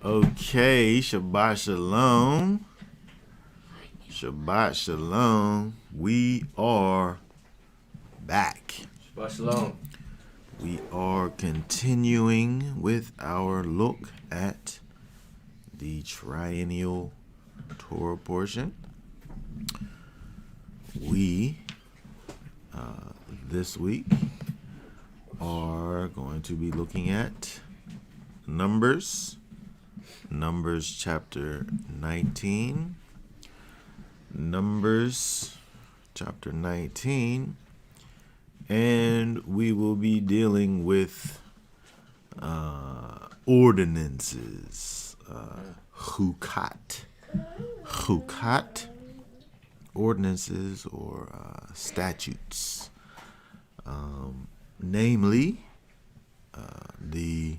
Okay, Shabbat Shalom. Shabbat Shalom. We are back. Shabbat Shalom. We are continuing with our look at the triennial Torah portion. We, this week, are going to be looking at Numbers chapter 19. Numbers chapter 19. And we will be dealing with ordinances. Chukkat. Ordinances or statutes. Namely, the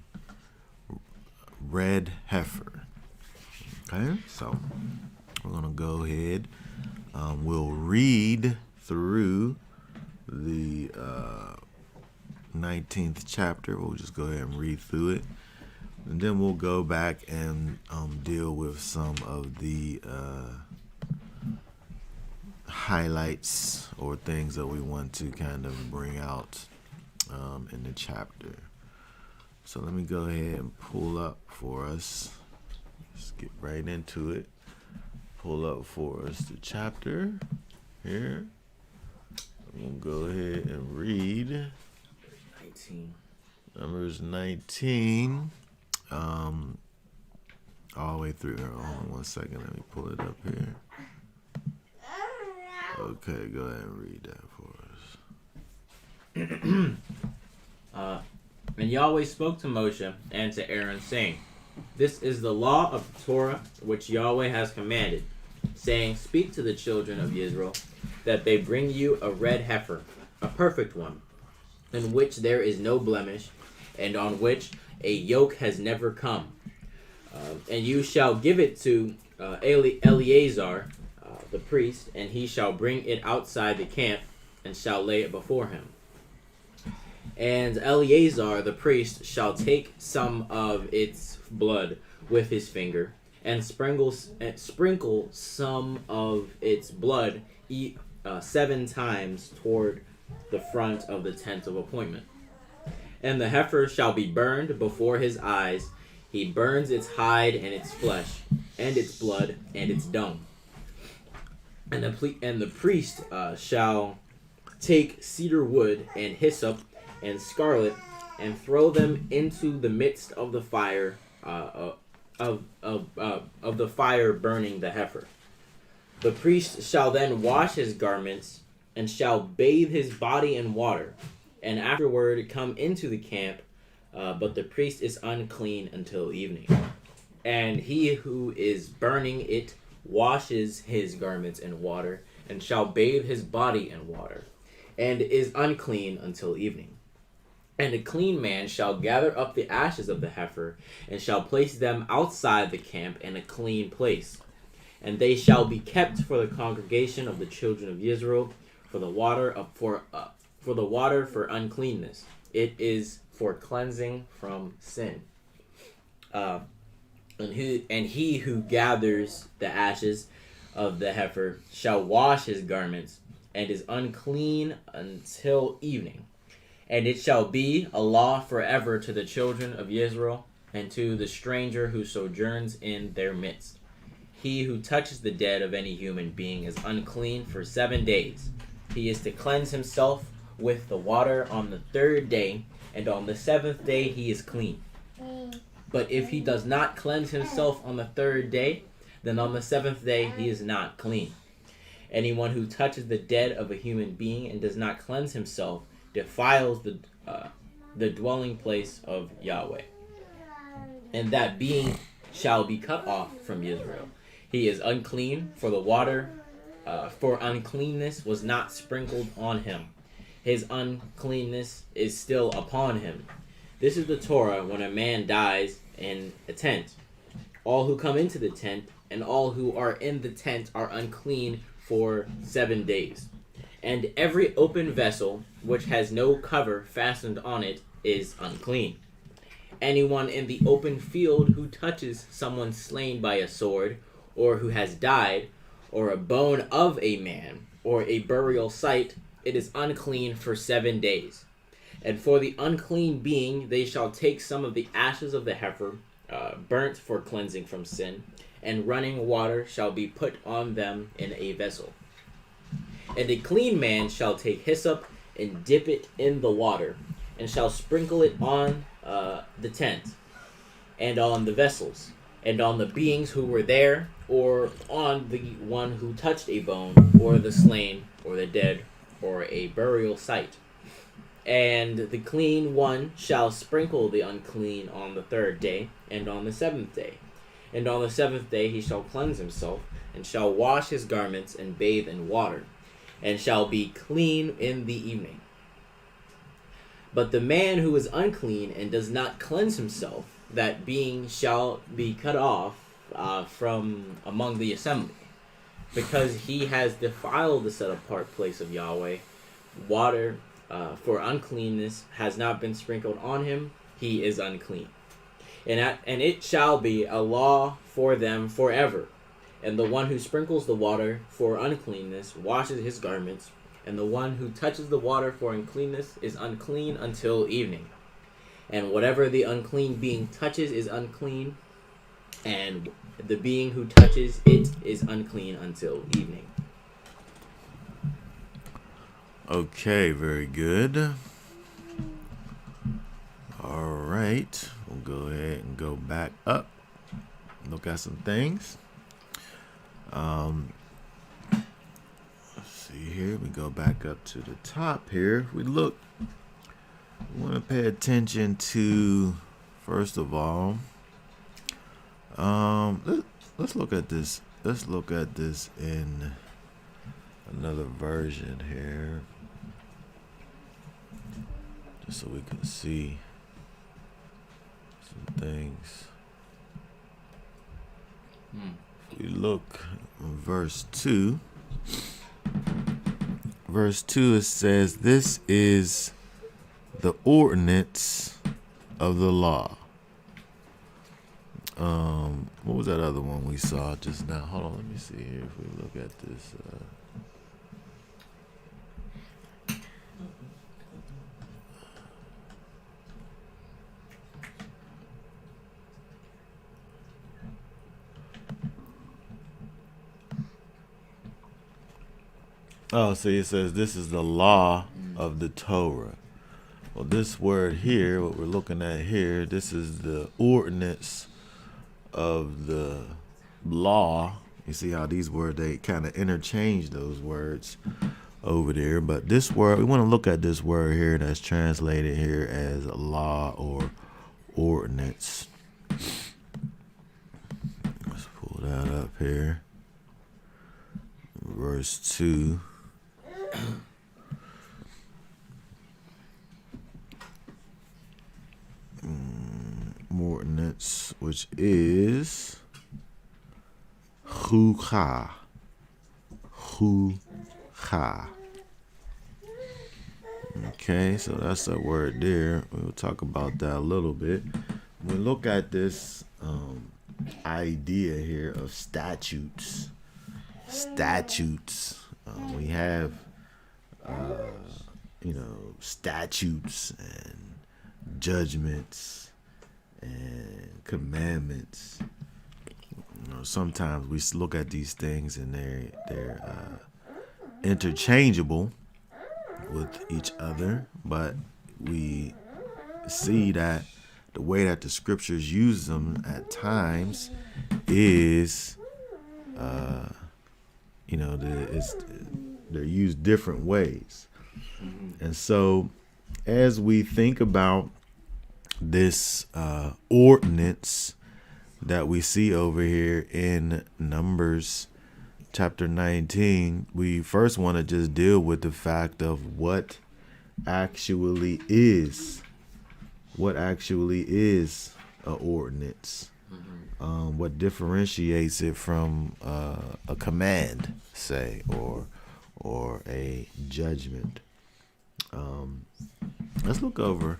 red heifer. Okay, so we're going to go ahead. We'll read through the 19th chapter. We'll just go ahead and read through it. And then we'll go back and deal with some of the highlights or things that we want to kind of bring out in the chapter. So let me go ahead and pull up for us. Let's get right into it. Pull up for us the chapter here. I'm going to go ahead and read Numbers 19 all the way through. Hold on 1 second. Let me pull it up here. Okay, go ahead and read that for us. And Yahweh spoke to Moshe and to Aaron, saying, This is the law of the Torah which Yahweh has commanded, saying, Speak to the children of Israel, that they bring you a red heifer, a perfect one, in which there is no blemish, and on which a yoke has never come. And you shall give it to Eleazar, the priest, and he shall bring it outside the camp, and shall lay it before him. And Eleazar the priest shall take some of its blood with his finger, and sprinkle some of its blood 7 times toward the front of the tent of appointment. And the heifer shall be burned before his eyes. He burns its hide and its flesh, and its blood and its dung. And the priest shall take cedar wood and hyssop and scarlet, and throw them into the midst of the fire of the fire burning the heifer. The priest shall then wash his garments, and shall bathe his body in water, and afterward come into the camp. But the priest is unclean until evening. And he who is burning it washes his garments in water, and shall bathe his body in water, and is unclean until evening. And a clean man shall gather up the ashes of the heifer, and shall place them outside the camp in a clean place. And they shall be kept for the congregation of the children of Israel, for the water for uncleanness. It is for cleansing from sin. And he who gathers the ashes of the heifer shall wash his garments, and is unclean until evening. And it shall be a law forever to the children of Israel, and to the stranger who sojourns in their midst. He who touches the dead of any human being is unclean for 7 days. He is to cleanse himself with the water on the 3rd day, and on the 7th day he is clean. But if he does not cleanse himself on the 3rd day, then on the 7th day he is not clean. Anyone who touches the dead of a human being and does not cleanse himself defiles the dwelling place of Yahweh. And that being shall be cut off from Israel. He is unclean, for the water for uncleanness was not sprinkled on him. His uncleanness is still upon him. This is the Torah when a man dies in a tent. All who come into the tent and all who are in the tent are unclean for 7 days. And every open vessel which has no cover fastened on it is unclean. Anyone in the open field who touches someone slain by a sword, or who has died, or a bone of a man, or a burial site, it is unclean for 7 days. And for the unclean being, they shall take some of the ashes of the heifer, burnt for cleansing from sin, and running water shall be put on them in a vessel. And a clean man shall take hyssop and dip it in the water, and shall sprinkle it on the tent, and on the vessels, and on the beings who were there, or on the one who touched a bone, or the slain, or the dead, or a burial site. And the clean one shall sprinkle the unclean on the 3rd day, and on the 7th day. And on the 7th day he shall cleanse himself, and shall wash his garments, and bathe in water, and shall be clean in the evening. But the man who is unclean and does not cleanse himself, that being shall be cut off from among the assembly, because he has defiled the set-apart place of Yahweh. Water for uncleanness has not been sprinkled on him, he is unclean. And it shall be a law for them forever. And the one who sprinkles the water for uncleanness washes his garments, and the one who touches the water for uncleanness is unclean until evening. And whatever the unclean being touches is unclean, and the being who touches it is unclean until evening. Okay, very good. All right, we'll go ahead and go back up, look at some things. Let's see here. We go back up to the top here. We look. We want to pay attention to, first of all, let's look at this. Let's look at this in another version here, just so we can see some things. If we look in verse 2, it says, "This is the ordinance of the law." What was that other one we saw just now? Hold on, let me see here if we look at this. Oh, see, it says this is the law of the Torah. Well, this word here, what we're looking at here, this is the ordinance of the law. You see how these words, they kind of interchange those words over there. But this word, we want to look at this word here that's translated here as law or ordinance. Let's pull that up here. Verse 2. Ordinance, which is Chukkat. Okay, so that's that word there. We'll talk about that a little bit. We look at this idea here of statutes. We have, statutes and judgments and commandments. Sometimes we look at these things and they're interchangeable with each other, but we see that the way that the scriptures use them at times is, they're used different ways. And so as we think about this ordinance that we see over here in Numbers chapter 19, we first want to just deal with the fact of what actually is an ordinance. What differentiates it from a command, say, or a judgment. Let's look over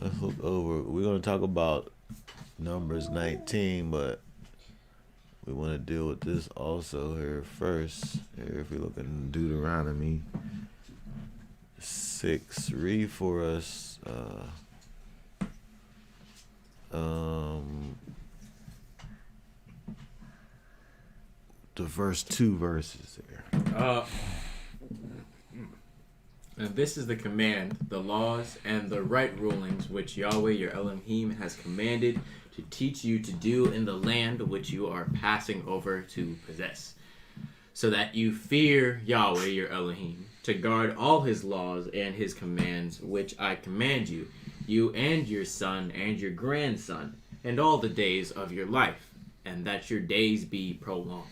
let's look over. We're going to talk about Numbers 19, but we want to deal with this also here first. Here, if we look in Deuteronomy 6, read for us the verse 2 verses there. And this is the command, the laws, and the right rulings which Yahweh your Elohim has commanded to teach you to do in the land which you are passing over to possess, so that you fear Yahweh your Elohim, to guard all his laws and his commands which I command you, you and your son and your grandson, and all the days of your life, and that your days be prolonged.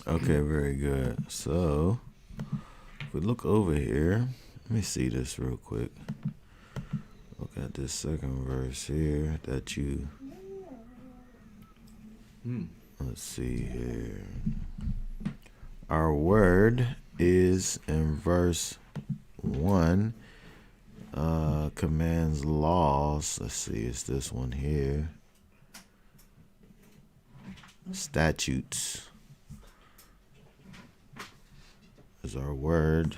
Okay, very good. So, if we look over here, let me see this real quick. Look at this second verse here that you... Let's see here. Our word is in verse 1. Commands, laws. Let's see, it's this one here. Statutes is our word.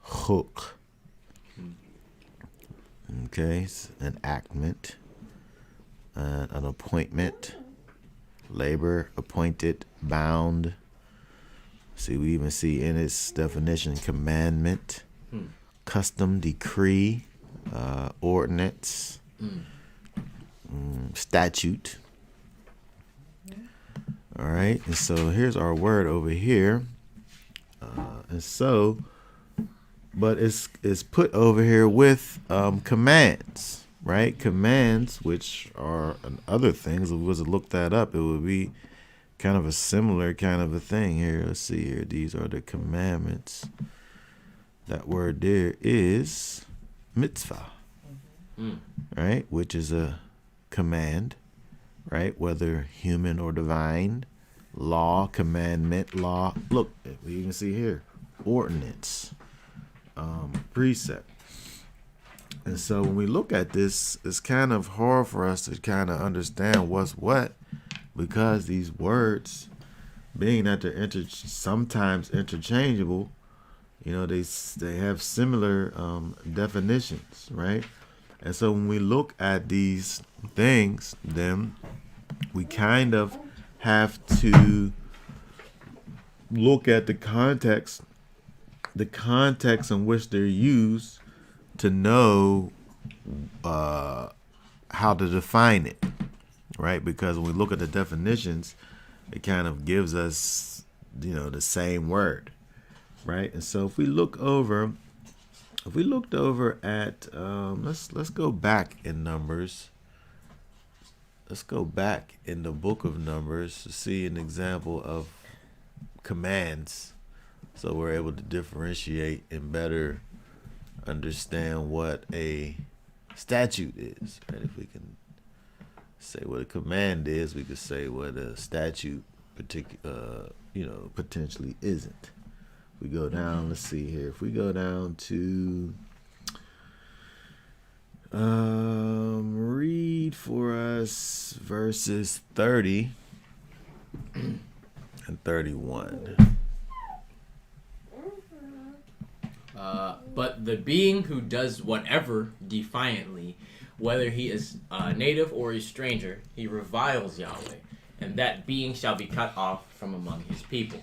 Hook. Okay, it's enactment. An appointment. Labor, appointed, bound. See, we even see in its definition commandment, custom, decree, ordinance, statute. All right, and so here's our word over here. And so, but it's put over here with commands, right? Commands, which are other things. If we was to look that up, it would be kind of a similar kind of a thing here. Let's see here. These are the commandments. That word there is mitzvah, right? Which is a command, right? Whether human or divine. Law, commandment, law. Look, we can see here. Ordinance, precept. And so when we look at this, it's kind of hard for us to kind of understand what's what, because these words, being that they're sometimes interchangeable, you know, they have similar definitions, right? And so when we look at these things, then we kind of have to look at the context in which they're used to know how to define it, right? Because when we look at the definitions, it kind of gives us, you know, the same word, right? And so if we looked over at let's go back in Numbers. Let's go back in the book of Numbers to see an example of commands, so we're able to differentiate and better understand what a statute is. Right? If we can say what a command is, we could say what a statute potentially isn't. We go down. Let's see here. If we go down to read for us verses 30 and 31. But the being who does whatever defiantly, whether he is a native or a stranger, he reviles Yahweh, and that being shall be cut off from among his people,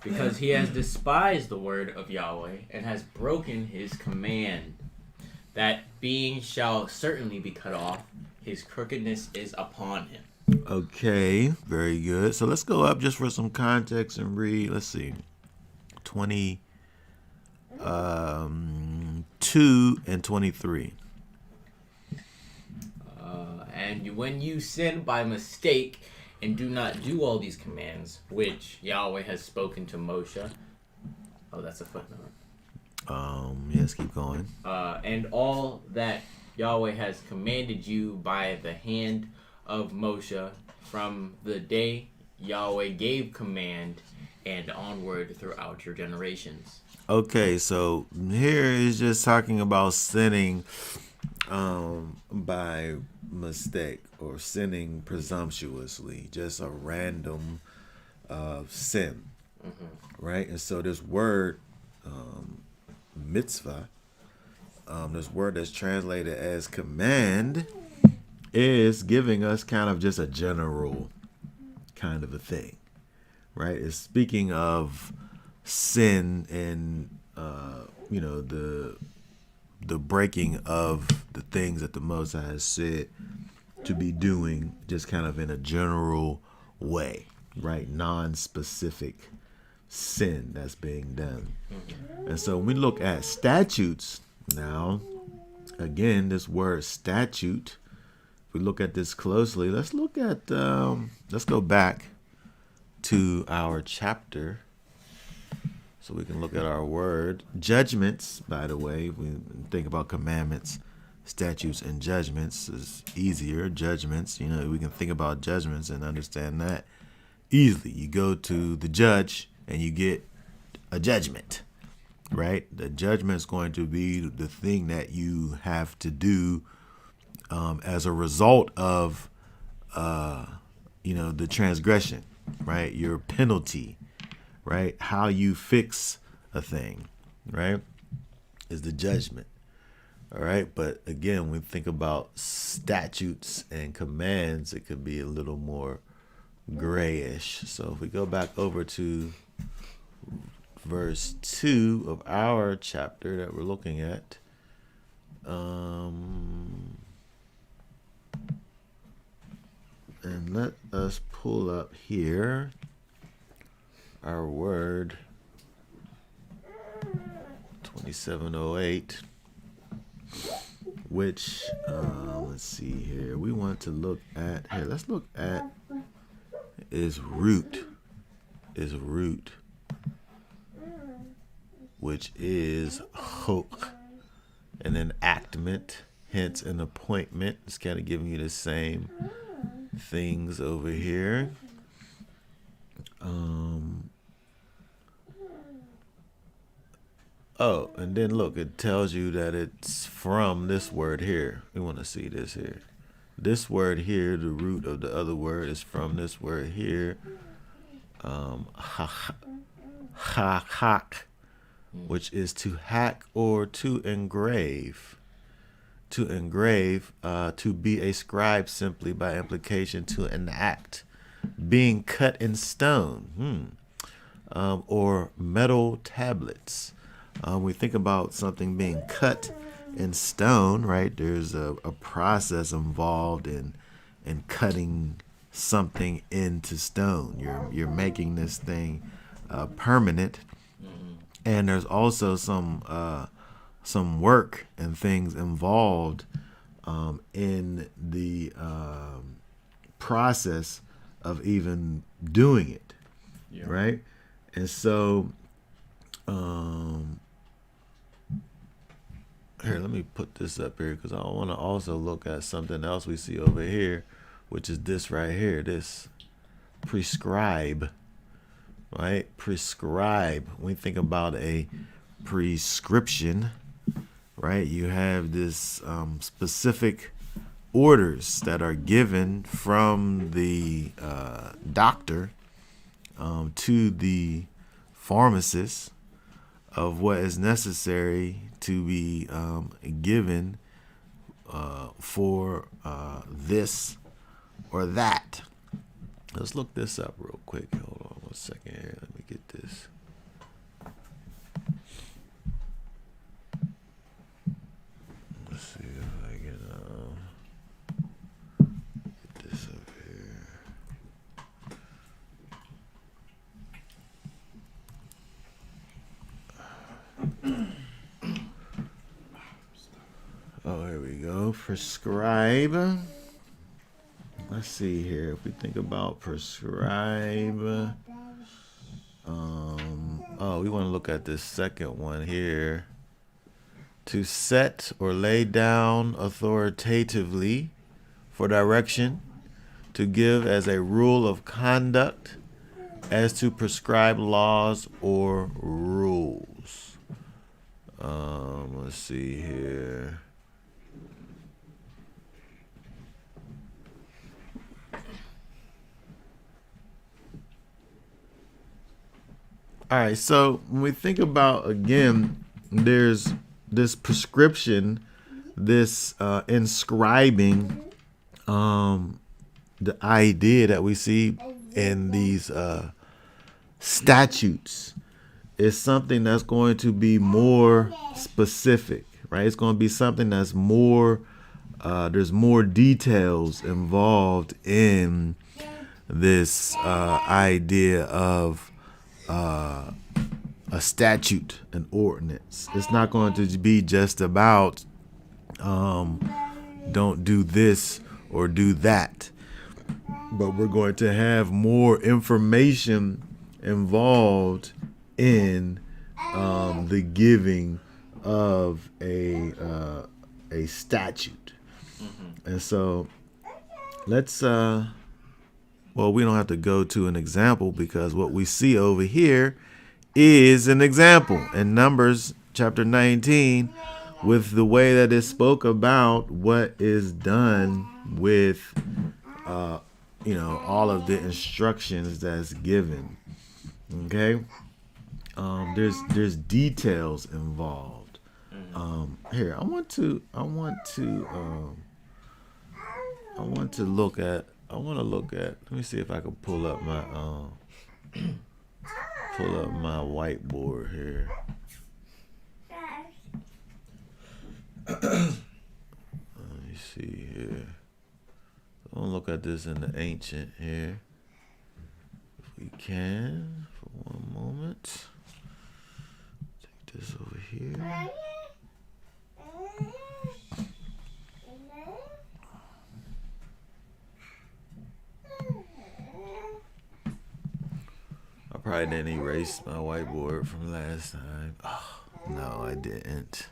because he has despised the word of Yahweh and has broken his command. That being shall certainly be cut off. His crookedness is upon him. Okay, very good. So let's go up just for some context and read. Let's see, 22 and 23. And when you sin by mistake and do not do all these commands, which Yahweh has spoken to Moshe. Oh, that's a footnote. Yes, keep going. And all that Yahweh has commanded you by the hand of Moshe from the day Yahweh gave command and onward throughout your generations. Okay, so here is just talking about sinning by mistake or sinning presumptuously, just a random sin, right? And so this word mitzvah, this word that's translated as command, is giving us kind of just a general kind of a thing, right? It's speaking of sin and the breaking of the things that the Most High has said to be doing, just kind of in a general way, right? Non-specific sin that's being done. And so when we look at statutes now, again, this word statute, if we look at this closely, let's look at let's go back to our chapter so we can look at our word. Judgments, by the way, we think about commandments, statutes, and judgments is easier. Judgments, we can think about judgments and understand that easily. You go to the judge and you get a judgment, right? The judgment is going to be the thing that you have to do as a result of, the transgression, right? Your penalty, right? How you fix a thing, right? Is the judgment. All right. But again, when we think about statutes and commands, it could be a little more grayish. So if we go back over to verse 2 of our chapter that we're looking at, and let us pull up here our word 2708, which let's see here. We want to look at here. Let's look at is root, which is hok, an enactment, hence an appointment. It's kind of giving you the same things over here. And then look, it tells you that it's from this word here. We want to see this here. This word here, the root of the other word, is from this word here. Hak, which is to hack or to engrave. To engrave, to be a scribe simply by implication, to enact, being cut in stone, or metal tablets. We think about something being cut in stone, right? There's a process involved in cutting something into stone. You're making this thing permanent, and there's also some work and things involved in the process of even doing it, right? And so, here, let me put this up here because I want to also look at something else we see over here, which is this right here, this prescribe, right? Prescribe. When we think about a prescription, right, you have this specific orders that are given from the doctor to the pharmacist of what is necessary to be given for this or that. Let's look this up real quick. Hold on 1 second here. Let me get this. Let's see if I can get this up here. Oh, here we go. Prescribe. Let's see here. If we think about prescribe, we want to look at this second one here. To set or lay down authoritatively for direction, to give as a rule of conduct, as to prescribed laws or rules. Let's see here. All right, so when we think about, again, there's this prescription, this inscribing the idea that we see in these statutes is something that's going to be more specific, right? It's going to be something that's more, there's more details involved in this idea of a statute, an ordinance. It's not going to be just about don't do this or do that, but we're going to have more information involved in the giving of a statute. And so let's well, we don't have to go to an example, because what we see over here is an example in Numbers chapter 19, with the way that it spoke about what is done with all of the instructions that's given. Okay. There's details involved. Here, I want to look at, let me see if I can pull up my whiteboard here. Let me see here. I want to look at this in the ancient here, if we can, for one moment. Take this over here. I probably didn't erase my whiteboard from last time. Oh, no, I didn't.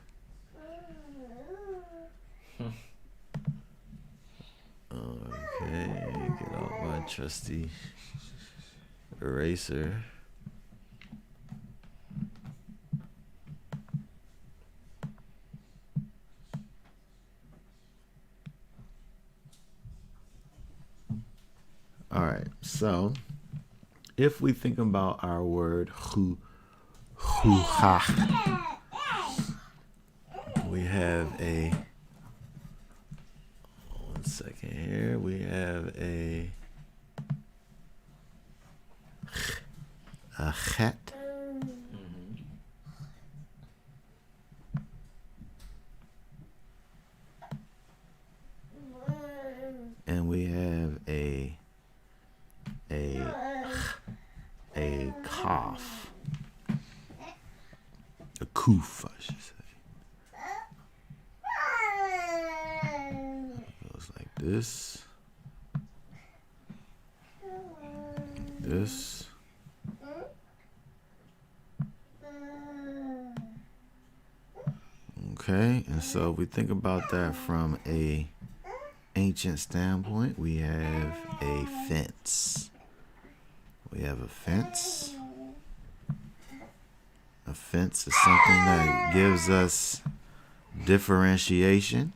Okay, get out my trusty eraser. All right, so if we think about our word chuha, we have a, one second here, we have a chet, and we have a kaf, a kuf, I should say. It goes like this, this, okay. And so if we think about that from a ancient standpoint, we have a fence. We have a fence. A fence is something that gives us differentiation.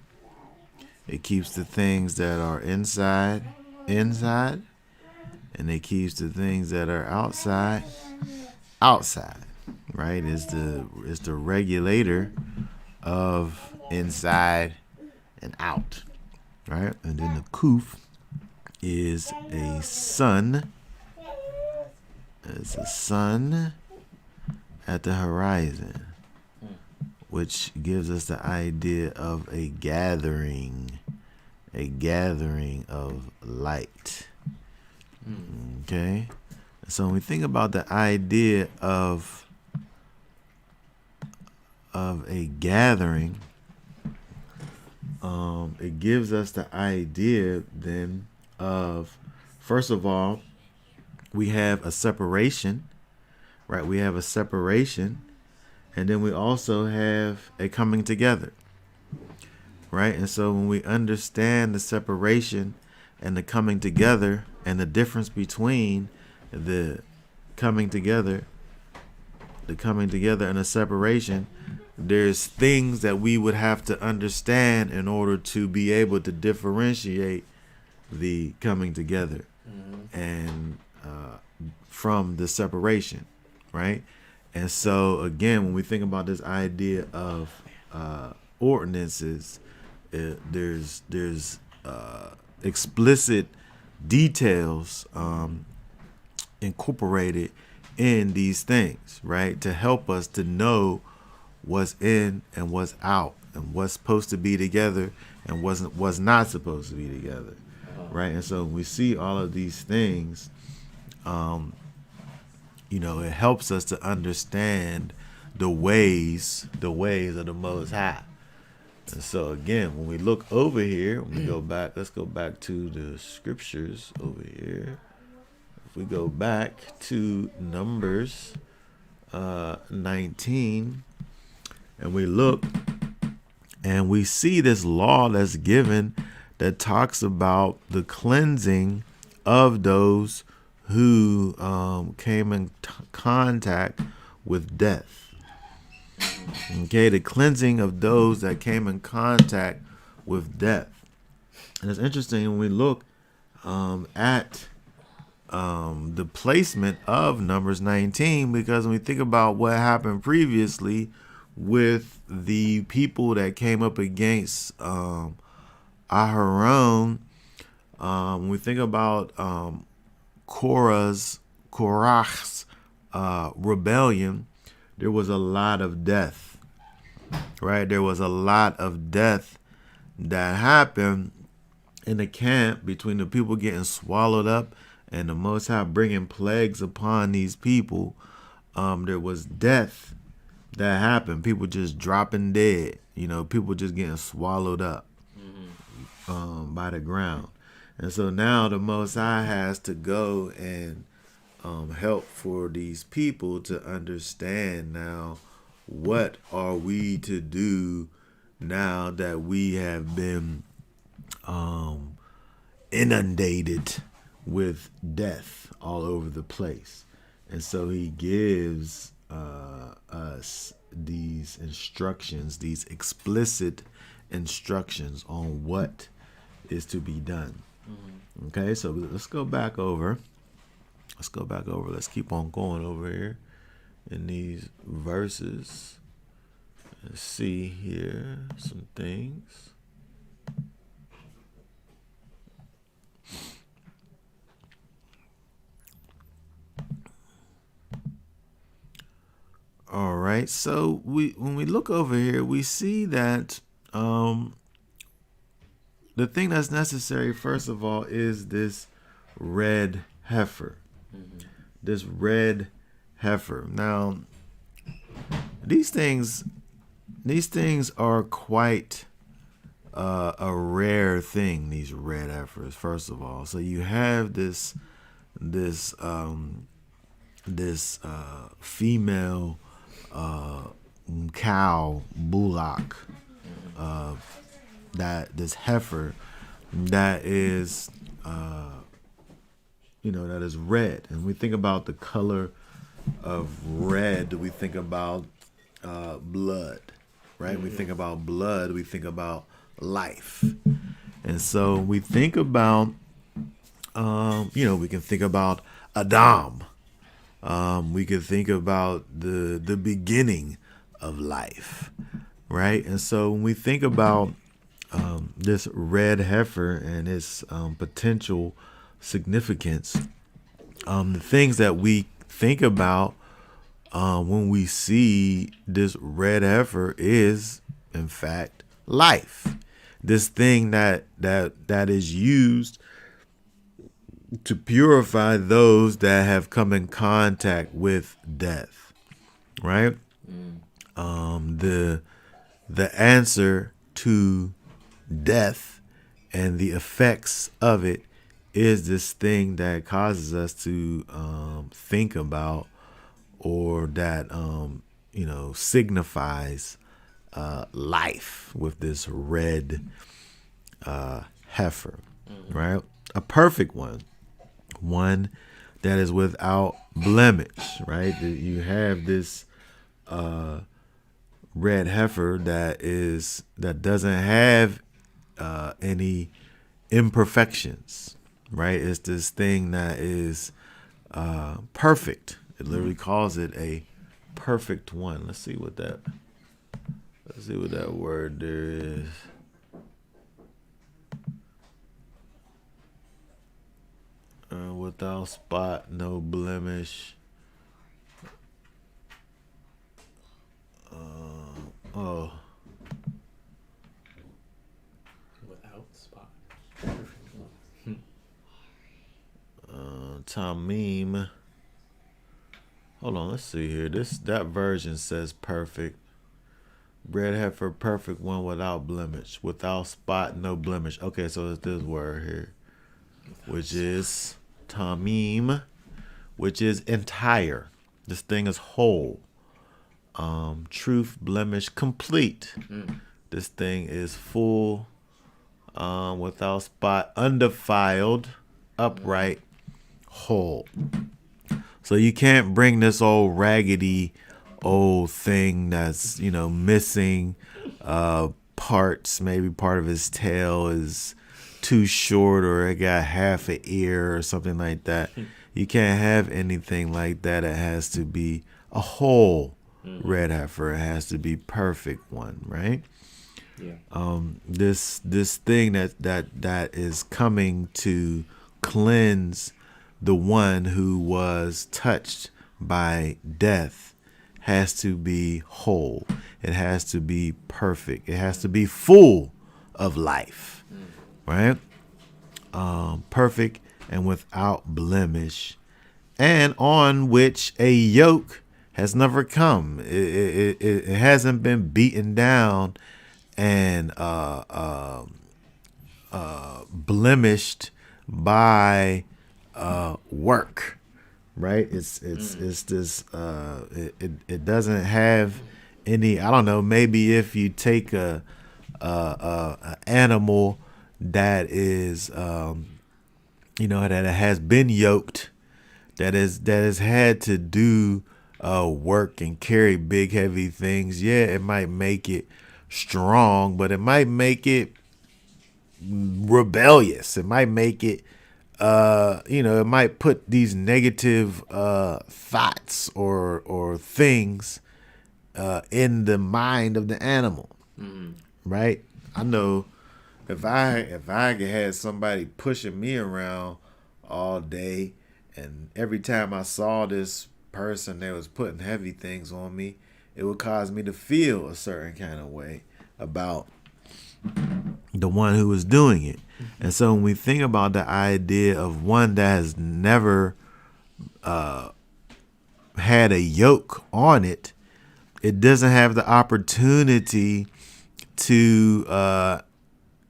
It keeps the things that are inside, and it keeps the things that are outside, right? It's the regulator of inside and out, right? And then the kuf is a sun. It's a sun at the horizon, which gives us the idea of a gathering of light. Okay? So when we think about the idea of a gathering, it gives us the idea then of, first of all, we have a separation, right? We have a separation, and then we also have a coming together, right? And so when we understand the separation and the coming together and the difference between the coming together, and a separation, there's things that we would have to understand in order to be able to differentiate the coming together and from the separation, right? And so again, when we think about this idea of ordinances, there's explicit details incorporated in these things, right, to help us to know what's in and what's out, and what's supposed to be together and what's not supposed to be together, right? And so we see all of these things. It helps us to understand the ways of the Most High. And so again, when we look over here, when we go back, let's go back to the scriptures over here. If we go back to Numbers 19, and we look, and we see this law that's given that talks about the cleansing of those who came in contact with death. Okay, the cleansing of those that came in contact with death. And it's interesting when we look at the placement of Numbers 19, because when we think about what happened previously with the people that came up against Aharon, when we think about Korah's rebellion, there was a lot of death, right? There was a lot of death that happened in the camp between the people getting swallowed up and the Most High bringing plagues upon these people. There was death that happened. People just dropping dead. People just getting swallowed up by the ground. And so now the Most High has to go and help for these people to understand now, what are we to do now that we have been inundated with death all over the place. And so he gives us these instructions, these explicit instructions on what is to be done. Okay, so let's go back over. Let's keep on going over here in these verses. Let's see here some things. All right, so when we look over here, we see that the thing that's necessary, first of all, is this red heifer. This red heifer. Now, these things are quite a rare thing. These red heifers, first of all. So you have this female cow bullock, that this heifer that is that is red. And we think about the color of red, we think about blood, right? We think about blood, we think about life. And so we think about we can think about Adam. We can think about the beginning of life, right? And so when we think about this red heifer and its potential significance, the things that we think about when we see this red heifer is, in fact, life. This thing that is used to purify those that have come in contact with death, right? The answer to death and the effects of it is this thing that causes us to think about, or that signifies life with this red heifer, right? A perfect one that is without blemish, right? You have this red heifer that doesn't have any imperfections, right? It's this thing that is perfect. It literally calls it a perfect one. Let's see what that word there is. Without spot, no blemish. Without spot. Tamim. Hold on, let's see here. That version says perfect. Red heifer, perfect one without blemish. Without spot, no blemish. Okay, so it's this word here, which is tamim, which is entire. This thing is whole. Truth, blemish, complete. This thing is full, without spot, undefiled, upright, whole. So you can't bring this old raggedy old thing that's, missing parts. Maybe part of his tail is too short, or it got half an ear or something like that. You can't have anything like that. It has to be a whole red heifer. It has to be perfect one, right? Yeah. This thing that is coming to cleanse the one who was touched by death has to be whole. It has to be perfect. It has to be full of life, right? Perfect and without blemish, and on which a yoke has never come. It hasn't been beaten down and blemished by work, right? It's this it doesn't have any. I don't know. Maybe if you take a animal that is that has been yoked, that has had to do work and carry big heavy things. Yeah, it might make it strong, but it might make it rebellious. It might make it it might put these negative thoughts or things in the mind of the animal, right? I know if I had somebody pushing me around all day, and every time I saw this person that was putting heavy things on me, it would cause me to feel a certain kind of way about the one who was doing it. And so when we think about the idea of one that has never had a yoke on it, it doesn't have the opportunity to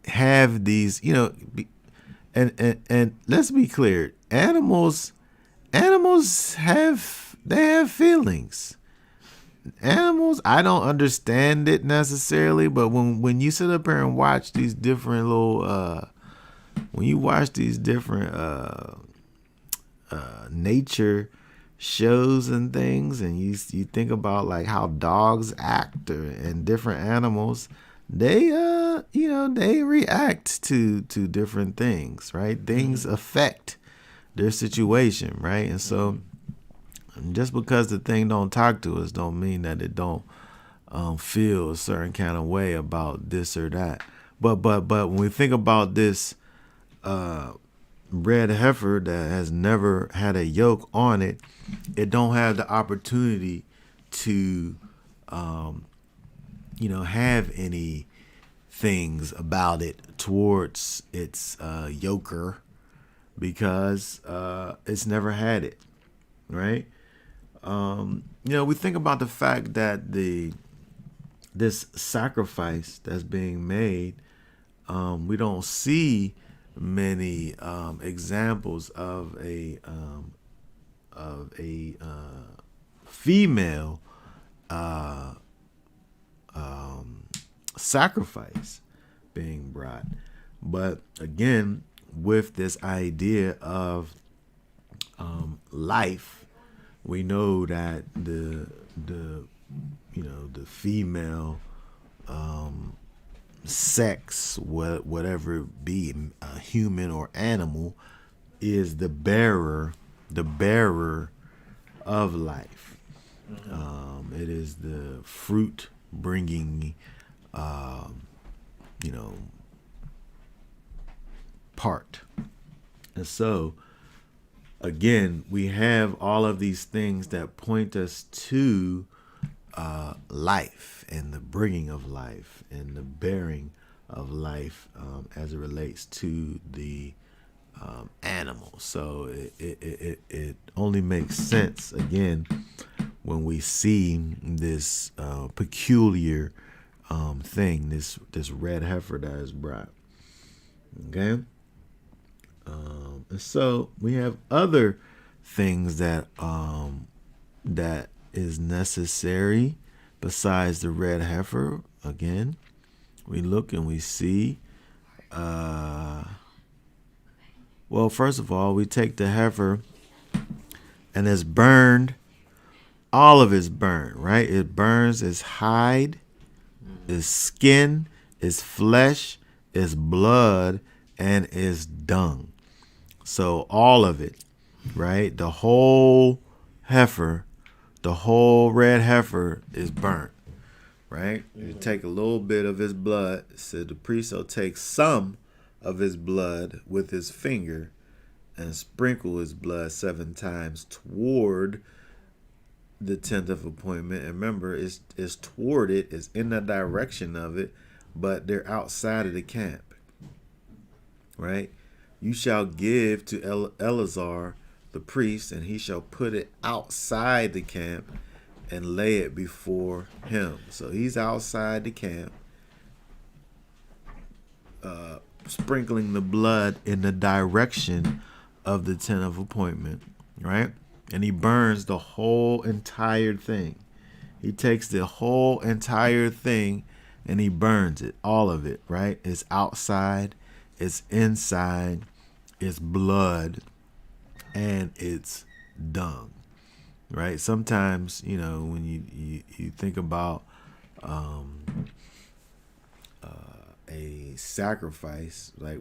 have these, and let's be clear, animals have feelings. Animals, I don't understand it necessarily, but when you sit up here and watch these different little nature shows and things, and you think about like how dogs act and different animals, they they react to different things, right? Things affect their situation, right? And so just because the thing don't talk to us don't mean that it don't feel a certain kind of way about this or that. But when we think about this red heifer that has never had a yoke on it, it don't have the opportunity to have any things about it towards its yoker, because it's never had it, right? We think about the fact that this sacrifice that's being made, we don't see many examples of a female sacrifice being brought. But again, with this idea of life, we know that the female sex, whatever it be, a human or animal, is the bearer of life. It is the fruit bringing, part. And so, again, we have all of these things that point us to life and the bringing of life and the bearing of life as it relates to the animal. So it only makes sense, again, when we see this peculiar thing, this red heifer that is brought. Okay? And so we have other things that is necessary besides the red heifer. Again, we look and we see. Well, first of all, we take the heifer and it's burned. All of it's burned, right? It burns its hide, its skin, its flesh, its blood, and its dung. So all of it, right? The whole heifer, the whole red heifer is burnt, right? You take a little bit of his blood. So the priest will take some of his blood with his finger and sprinkle his blood 7 times toward the tent of appointment. And remember, it's toward it, it's in the direction of it, but they're outside of the camp, right? You shall give to Eleazar the priest, and he shall put it outside the camp and lay it before him. So he's outside the camp, sprinkling the blood in the direction of the tent of appointment, right? And he burns the whole entire thing. He takes the whole entire thing and he burns it, all of it, right? It's outside, it's inside, it's blood, and it's dung, right? Sometimes, when you think about a sacrifice, like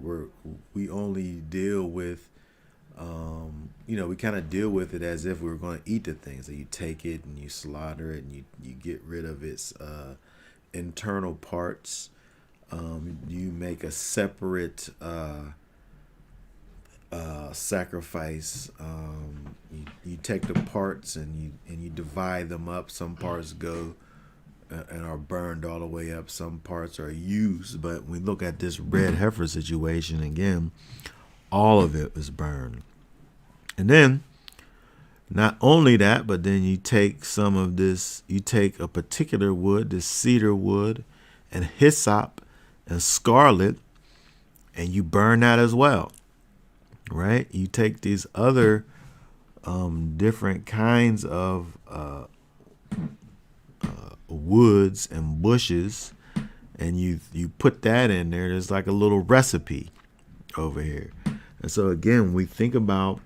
we only deal with, we kind of deal with it as if we were going to eat the thing. So you take it and you slaughter it and you get rid of its internal parts. You make a separate sacrifice. You take the parts and you divide them up. Some parts go and are burned all the way up. Some parts are used. But when we look at this red heifer situation again, all of it is burned. And then, not only that, but then you take some of this, you take a particular wood, this cedar wood, and hyssop and scarlet, and you burn that as well, right? You take these other different kinds of woods and bushes, and you put that in there. There's like a little recipe over here. And so again, we think about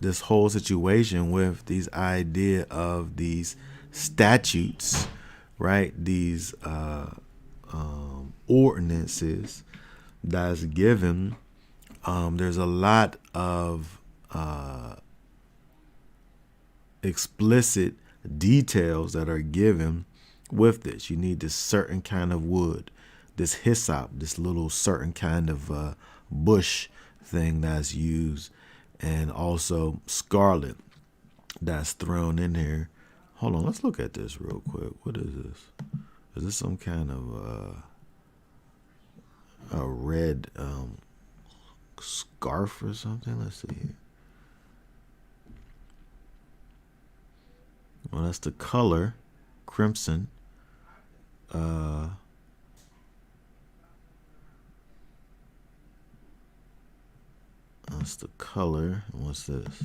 this whole situation with these idea of these statutes, right? These ordinances that's given. There's a lot of explicit details that are given with this. You need this certain kind of wood, this hyssop, this little certain kind of bush thing that's used, and also scarlet that's thrown in here. Hold on, let's look at this real quick. What is this? Is this some kind of a red scarf or something? Let's see here. Well, that's the color, crimson. That's the color. What's this?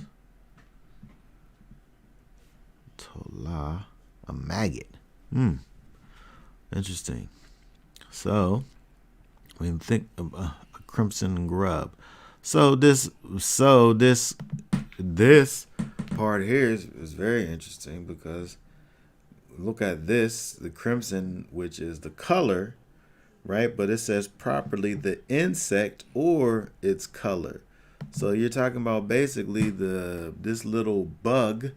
Tola, a maggot. Interesting. So we think of a crimson grub. So this part here is very interesting, because look at this, the crimson, which is the color, right? But it says properly the insect or its color. So you're talking about basically this little bug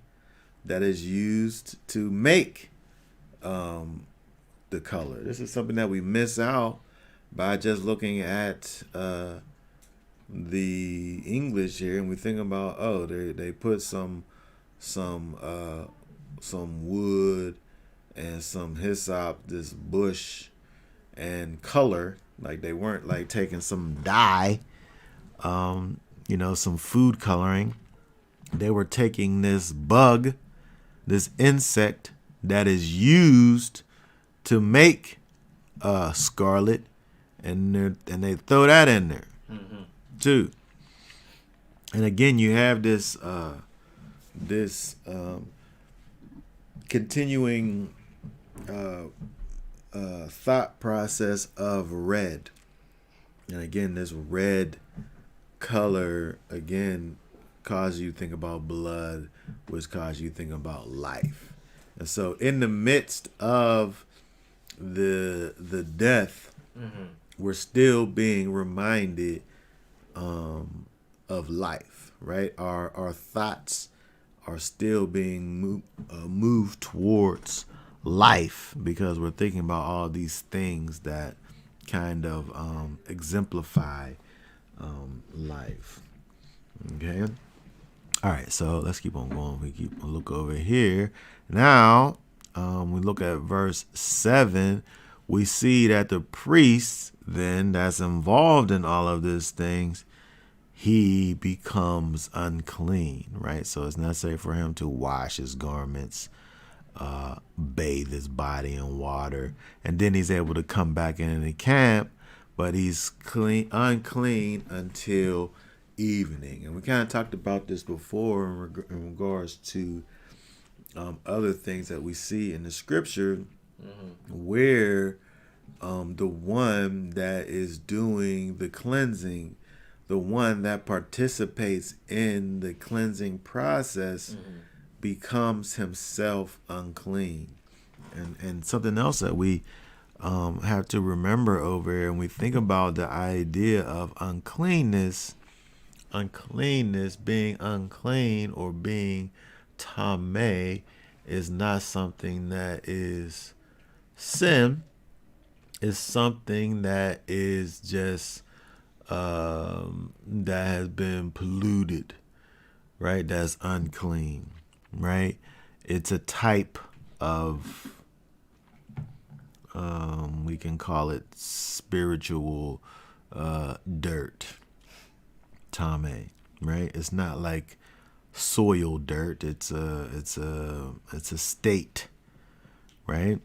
that is used to make the color. This is something that we miss out by just looking at the English here, and we think about, oh, they put some wood and some hyssop, this bush, and color. Like, they weren't like taking some dye, some food coloring. They were taking this bug, this insect that is used to make scarlet, and they throw that in there too. And again, you have this continuing thought process of red. And again, this red color again causes you to think about blood, which causes you to think about life. And so in the midst of the death, we're still being reminded of life, right? Our thoughts are still being moved towards life, because we're thinking about all these things that kind of exemplify life. Okay. All right. So let's keep on going. We keep on look over here. Now, we look at verse 7. We see that the priest then that's involved in all of these things, he becomes unclean, right? So it's necessary for him to wash his garments, bathe his body in water, and then he's able to come back into the camp, but he's unclean until evening. And we kind of talked about this before in regards to other things that we see in the scripture, where the one that is doing the cleansing, the one that participates in the cleansing process, becomes himself unclean. And something else that we have to remember over here, and we think about the idea of uncleanness, being unclean or being tameh, is not something that is sin. It's something that is just that has been polluted, right? That's unclean, right? It's a type of we can call it spiritual dirt, tameh, right? It's not like soil dirt. It's a state, right?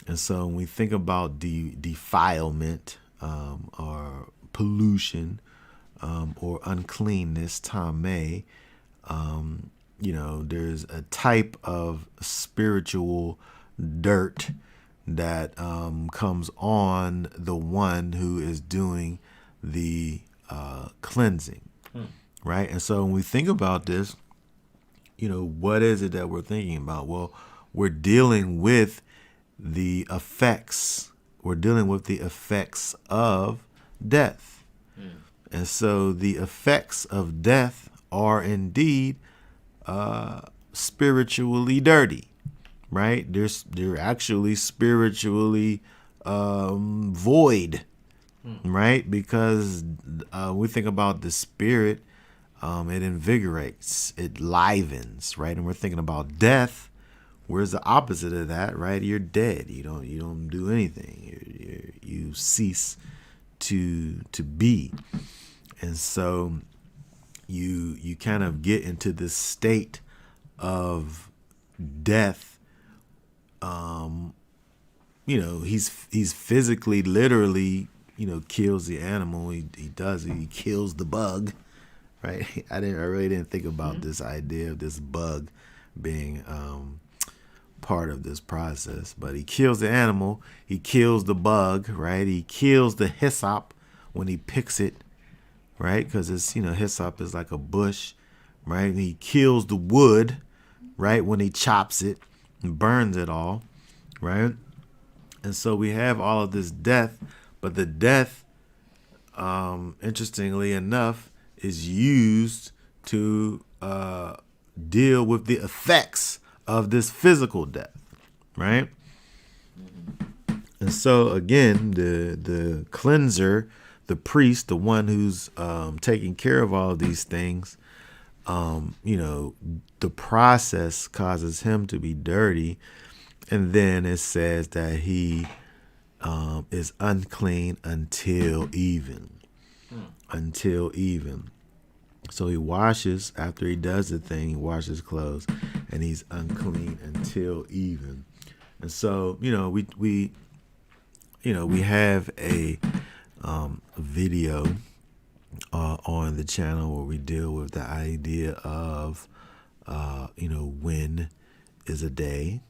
And so when we think about defilement or pollution or uncleanness, tameh, there's a type of spiritual dirt that comes on the one who is doing the cleansing, right? And so when we think about this, what is it that we're thinking about? Well, we're dealing with the effects. We're dealing with the effects of death. And so the effects of death are indeed spiritually dirty, right? They're actually spiritually void, right? Because we think about the spirit, it invigorates, it livens, right? And we're thinking about death. Where's the opposite of that, right? You're dead. You don't do anything. You cease to be. And so you kind of get into this state of death. He's physically, literally, kills the animal. He kills the bug, right? I really didn't think about this idea of this bug being part of this process, but he kills the animal, he kills the bug, right? He kills the hyssop when he picks it, right? Because it's, hyssop is like a bush, right? And he kills the wood, right, when he chops it and burns it all, right? And so we have all of this death, but the death, interestingly enough, is used to deal with the effects of this physical death, right? And so again, the cleanser, the priest, the one who's taking care of all of these things, the process causes him to be dirty. And then it says that he is unclean until even. Until even. So he washes, after he does the thing, he washes clothes, and he's unclean until even. And so, we have a video on the channel where we deal with the idea of, when is a day.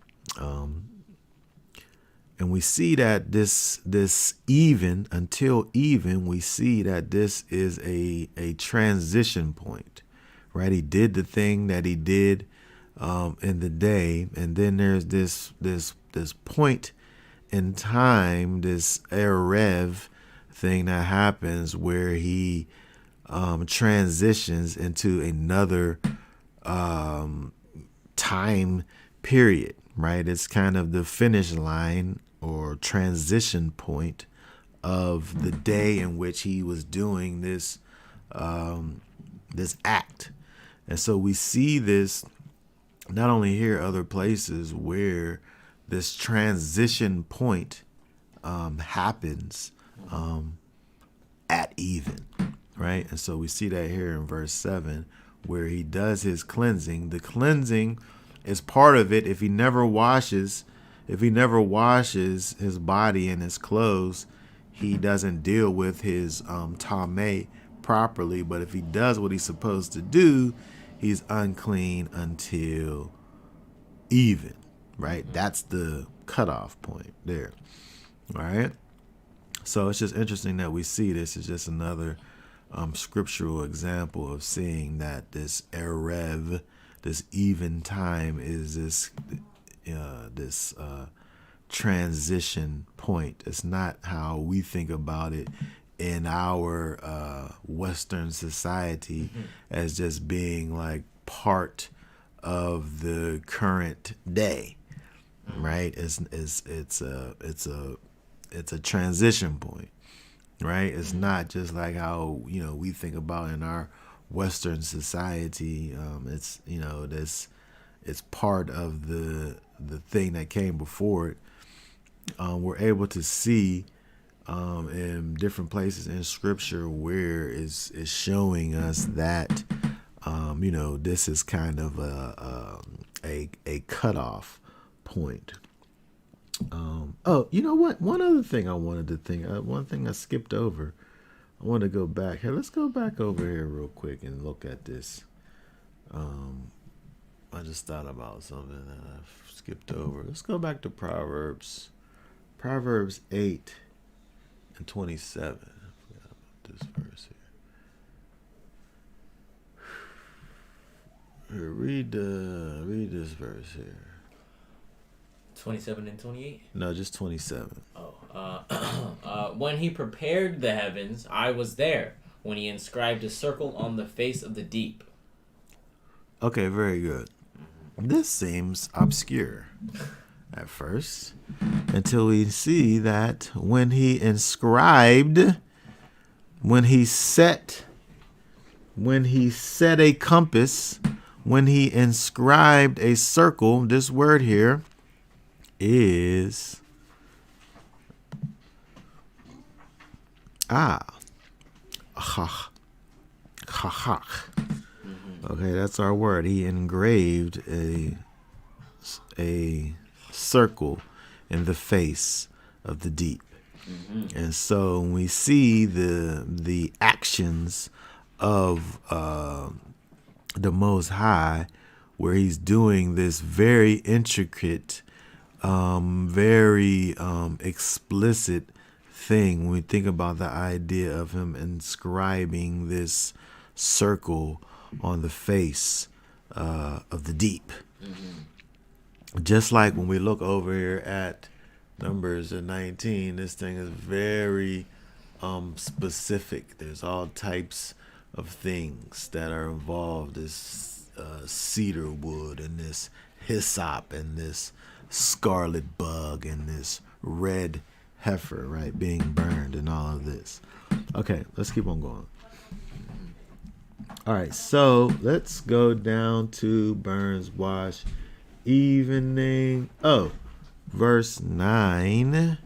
And we see that this even, until even, we see that this is a transition point, right? He did the thing that he did in the day, and then there's this point in time, this erev thing that happens where he transitions into another time period, right? It's kind of the finish line or transition point of the day in which he was doing this this act. And so we see this not only here, other places where this transition point happens at even, right? And so we see that here in verse 7 where he does his cleansing. The cleansing is part of it. If he never washes his body and his clothes, he doesn't deal with his tameh properly. But if he does what he's supposed to do, he's unclean until even, right? That's the cutoff point there. All right. So it's just interesting that we see this is just another scriptural example of seeing that this erev, this even time, is this transition point. It's not how we think about it in our Western society as just being like part of the current day, right? It's a transition point, right? It's not just like how we think about in our Western society. It's it's part of the thing that came before it. We're able to see in different places in Scripture where it's showing us that this is kind of a cutoff point. You know what? One other thing I wanted to think. One thing I skipped over. I want to go back. Hey, let's go back over here real quick and look at this. I just thought about something that I skipped over. Let's go back to Proverbs. Proverbs 8 and 27. I forgot about this verse here. Here, read this verse here. 27 and 28? No, just 27. When he prepared the heavens, I was there. When he inscribed a circle on the face of the deep. Okay, very good. This seems obscure at first until we see that when he inscribed, when he set a compass, when he inscribed a circle, this word here is okay, that's our word. He engraved a circle in the face of the deep. And so when we see the actions of the Most High, where he's doing this very intricate, very explicit thing when we think about the idea of him inscribing this circle on the face of the deep. Just like when we look over here at Numbers 19, this thing is very specific. There's all types of things that are involved. This cedar wood and this hyssop and this scarlet bug and this red heifer, right, being burned and all of this. Okay, let's keep on going. All right, so let's go down to burns, wash, evening. Oh, verse 9.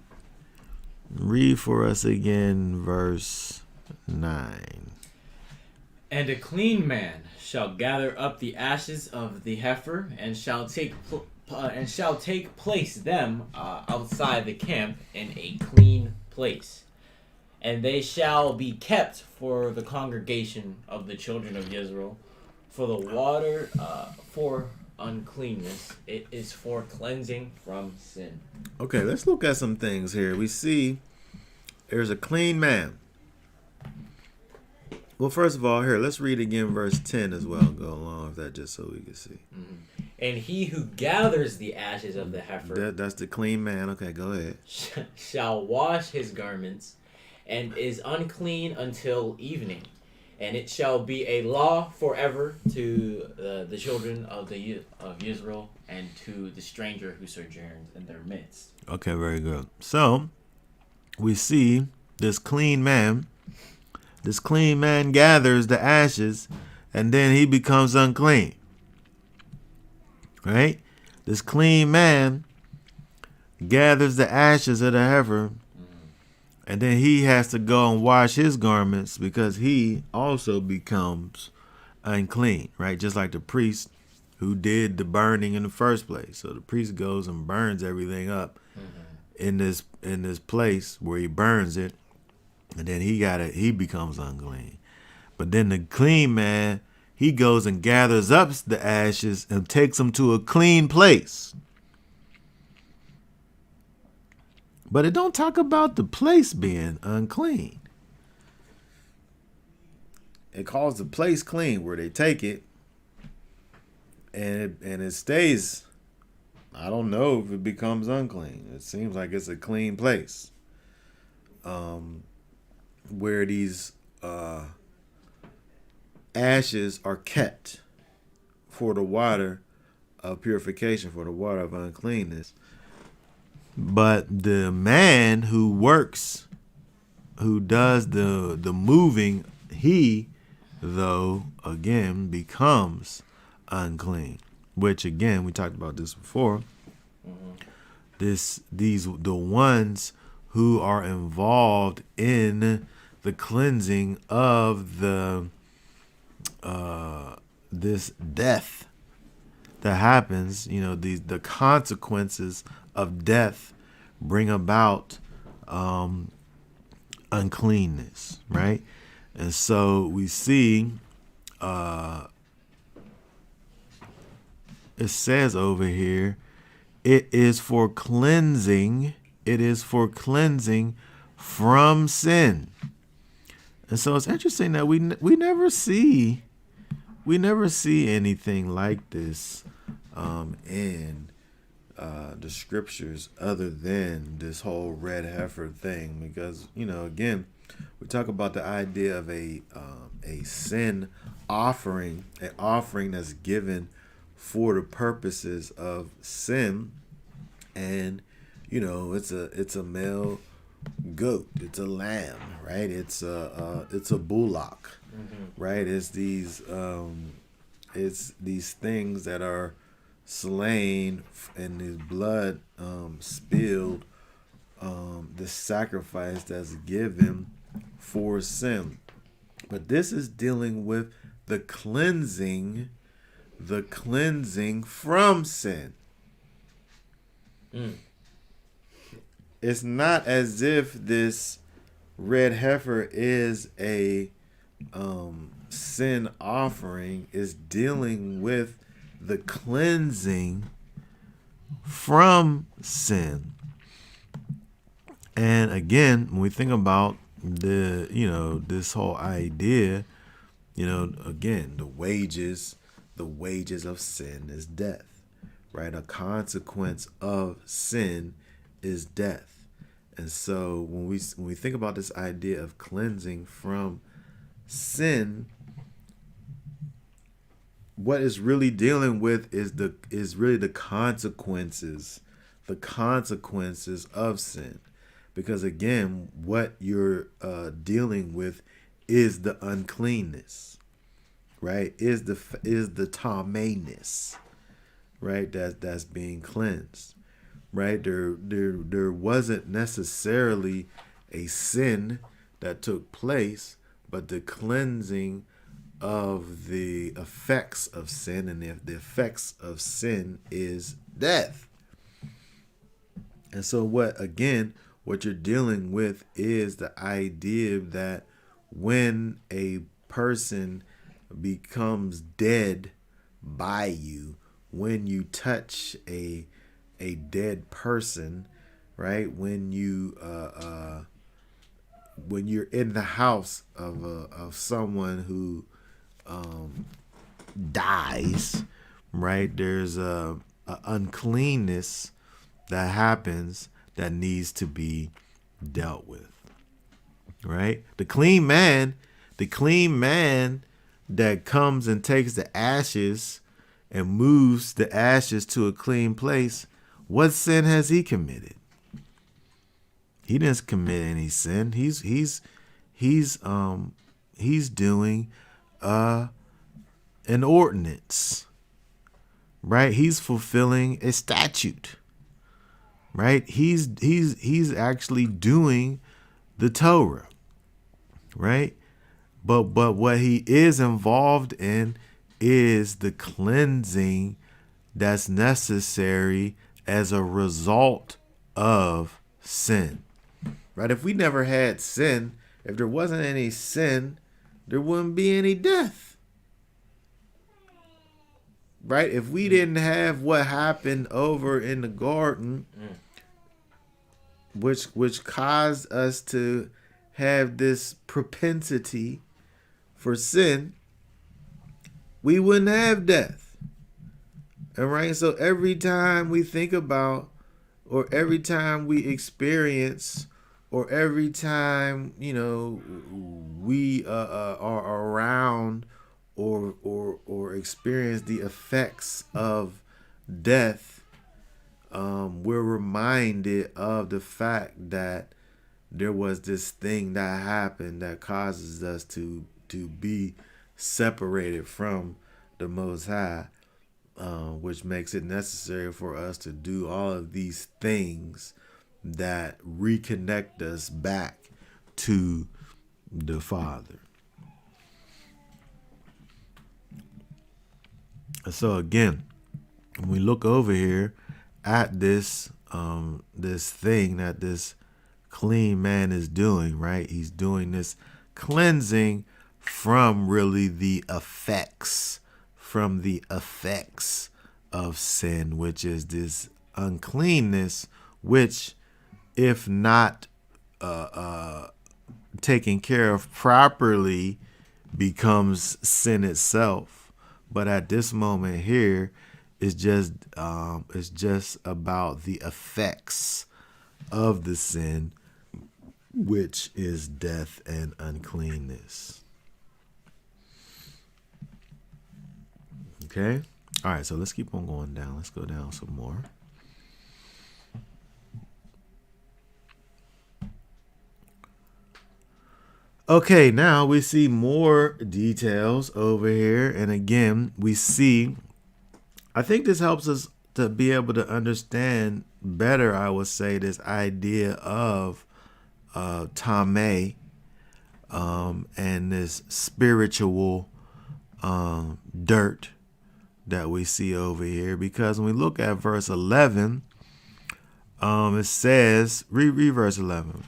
Read for us again, verse 9. And a clean man shall gather up the ashes of the heifer, and shall take place them outside the camp in a clean place, and they shall be kept for the congregation of the children of Israel, for the water for uncleanness. It is for cleansing from sin. Okay, let's look at some things here. We see there's a clean man. Well, first of all, here, let's read again verse 10 as well. Go along with that just so we can see. And he who gathers the ashes of the heifer, That's the clean man. Okay, go ahead. shall wash his garments, and is unclean until evening. And it shall be a law forever to the children of Israel, and to the stranger who sojourns in their midst. Okay, very good. So, we see this clean man. This clean man gathers the ashes, and then he becomes unclean. Right? This clean man gathers the ashes of the heifer, and then he has to go and wash his garments because he also becomes unclean, right? Just like the priest who did the burning in the first place. So the priest goes and burns everything up in this place where he burns it, and then he becomes unclean. But then the clean man, he goes and gathers up the ashes and takes them to a clean place. But it don't talk about the place being unclean. It calls the place clean where they take it, and it stays. I don't know if it becomes unclean. It seems like it's a clean place. Where these ashes are kept for the water of purification, for the water of uncleanness. But the man who works, who does the moving, he, though, again, becomes unclean. Which, again, we talked about this before. The ones who are involved in the cleansing of this death that happens, the consequences of death bring about uncleanness, right? And so we see it says over here, it is for cleansing from sin. And so it's interesting that we never see anything like this in the scriptures other than this whole red heifer thing, because again, we talk about the idea of a sin offering, an offering that's given for the purposes of sin, and it's a male goat, it's a lamb, right? It's a bullock, right? It's these things that are slain and his blood spilled, the sacrifice that's given for sin. But this is dealing with the cleansing from sin. It's not as if this red heifer is a sin offering. It's dealing with the cleansing from sin. And again, when we think about this whole idea, again, the wages of sin is death, right? A consequence of sin is death. And so when we think about this idea of cleansing from sin, what it's really dealing with is really the consequences of sin. Because again, what you're dealing with is the uncleanness, right? Is the tameness, right? That's being cleansed, right? There wasn't necessarily a sin that took place, but the cleansing of the effects of sin, and the effects of sin is death. And so what you're dealing with is the idea that when a person becomes dead by you, when you touch a dead person, right? When you're in the house of someone who dies, right? There's a uncleanness that happens that needs to be dealt with, right? The clean man that comes and takes the ashes and moves the ashes to a clean place, what sin has he committed? He didn't commit any sin. He's doing an ordinance, right? He's fulfilling a statute, right? He's actually doing the Torah, right? But what he is involved in is the cleansing that's necessary as a result of sin, right? If we never had sin, if there wasn't any sin, there wouldn't be any death, right? If we didn't have what happened over in the garden, which caused us to have this propensity for sin, we wouldn't have death. All right. So every time we think about, or every time we experience, or every time we are around or experience the effects of death, we're reminded of the fact that there was this thing that happened that causes us to be separated from the Most High, which makes it necessary for us to do all of these things that reconnect us back to the Father. So again, when we look over here at this thing that this clean man is doing, right? He's doing this cleansing from really the effects of sin, which is this uncleanness, which, if not taken care of properly, becomes sin itself. But at this moment here, it's just about the effects of the sin, which is death and uncleanness. Okay? All right, so let's keep on going down. Let's go down some more. Okay, now we see more details over here. And again, we see, I think this helps us to be able to understand better, I would say, this idea of Tameh, and this spiritual dirt that we see over here. Because when we look at verse 11, it says, read verse 11.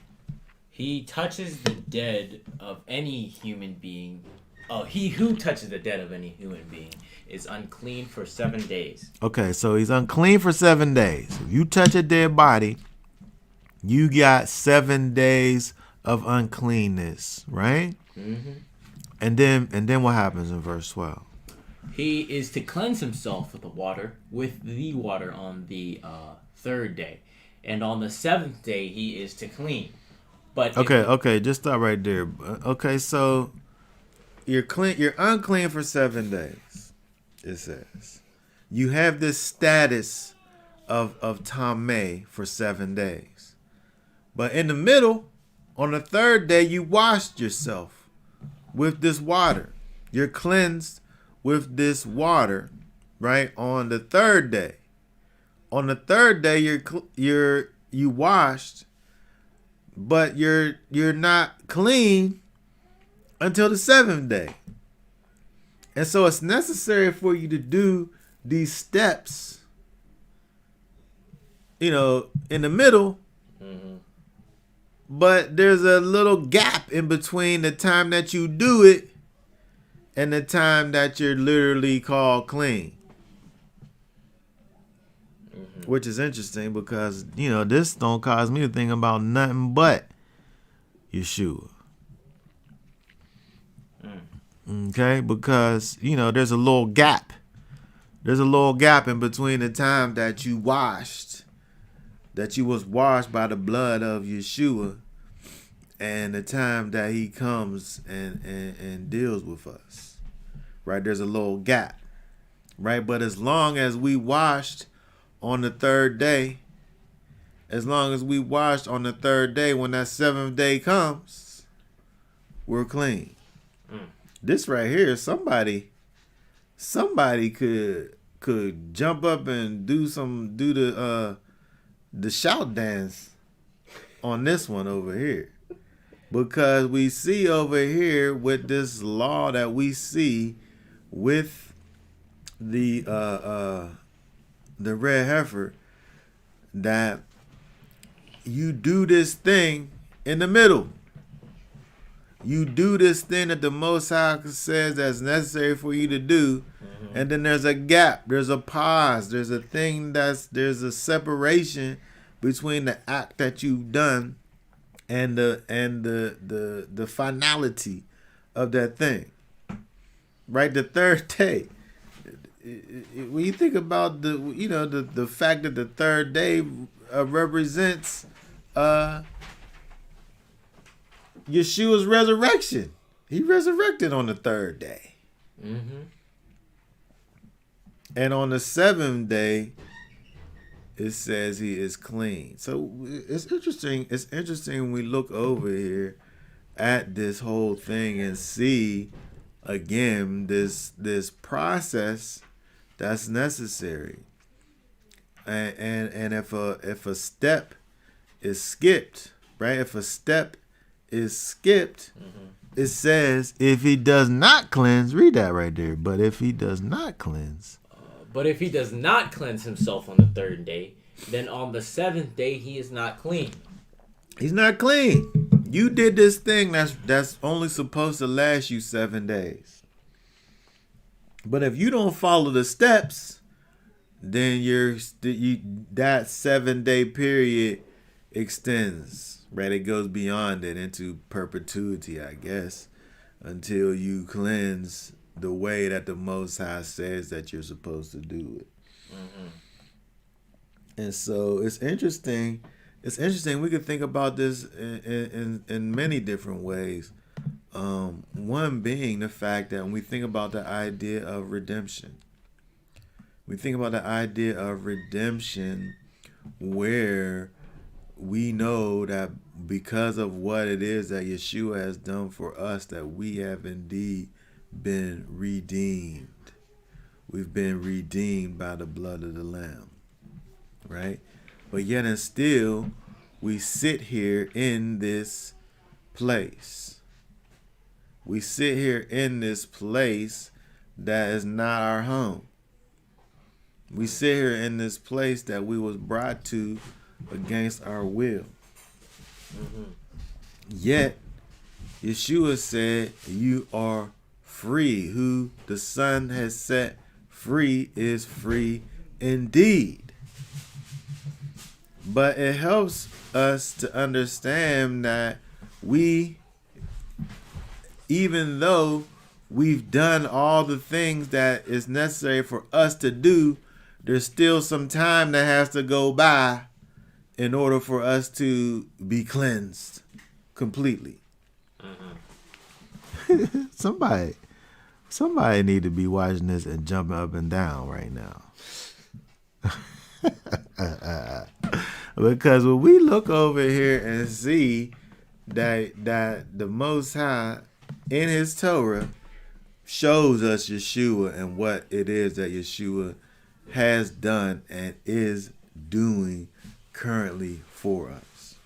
He touches the dead of any human being. Oh, he who touches the dead of any human being is unclean for 7 days. Okay, so he's unclean for 7 days. If you touch a dead body, You got 7 days of uncleanness, right? Mm-hmm. And then what happens in verse 12? He is to cleanse himself with the water on the third day, and on the seventh day he is to clean. But Okay, just stop right there. Okay, so you're unclean for 7 days. It says you have this status of tameh for 7 days, but in the middle, on the third day, you washed yourself with this water. You're cleansed with this water, right? On the third day. On the third day, you washed, but you're not clean until the 7th day. And so it's necessary for you to do these steps, in the middle. Mm-hmm. But there's a little gap in between the time that you do it and the time that you're literally called clean. Mm-hmm. Which is interesting because, this don't cause me to think about nothing but Yeshua. Okay? Because, there's a little gap. There's a little gap in between the time that you was washed by the blood of Yeshua and the time that he comes and deals with us, right? There's a little gap, right? But as long as we washed on the third day, when that 7th day comes, we're clean. This right here, somebody could jump up and do the shout dance on this one over here, because we see over here with this law that we see with the red heifer, that you do this thing in the middle. You do this thing that the Most High says that's necessary for you to do. And then there's a gap, there's a pause, there's a separation between the act that you've done and the finality of that thing. Right? The third day. When you think about the fact that the third day represents Yeshua's resurrection. He resurrected on the third day. Mm-hmm. And on the 7th day, it says he is clean. So it's interesting. It's interesting when we look over here at this whole thing and see again this process that's necessary. And if a step is skipped, right? If a step is skipped, it says if he does not cleanse, read that right there. But if he does not cleanse. But if he does not cleanse himself on the third day, then on the 7th day he is not clean. He's not clean. You did this thing that's only supposed to last you 7 days. But if you don't follow the steps, then that 7-day period extends, right? It goes beyond it into perpetuity, I guess, until you cleanse the way that the Most High says that you're supposed to do it. Mm-hmm. And so it's interesting. It's interesting. We could think about this in many different ways. One being the fact that when we think about the idea of redemption, where we know that because of what it is that Yeshua has done for us, that we have indeed been redeemed. We've been redeemed by the blood of the Lamb, right? But yet and still, we sit here in this place. We sit here in this place that is not our home. We sit here in this place that we was brought to against our will. Mm-hmm. Yet, Yeshua said, you are free. Who the Son has set free is free indeed. But it helps us to understand that even though we've done all the things that is necessary for us to do, there's still some time that has to go by in order for us to be cleansed completely. Somebody need to be watching this and jumping up and down right now. Because when we look over here and see that the Most High in His Torah shows us Yeshua and what it is that Yeshua has done and is doing currently for us.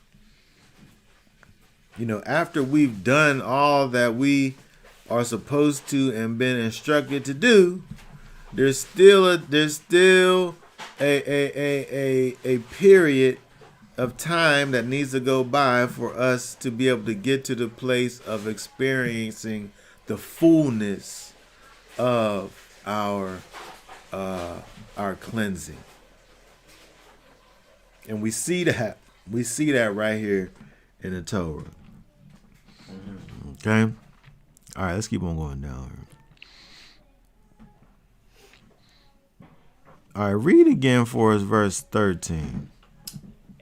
You know, after we've done all that we are supposed to and been instructed to do, there's still a period of time that needs to go by for us to be able to get to the place of experiencing the fullness of our cleansing. And we see that right here in the Torah. Okay? All right, let's keep on going down here. All right, read again for us verse 13.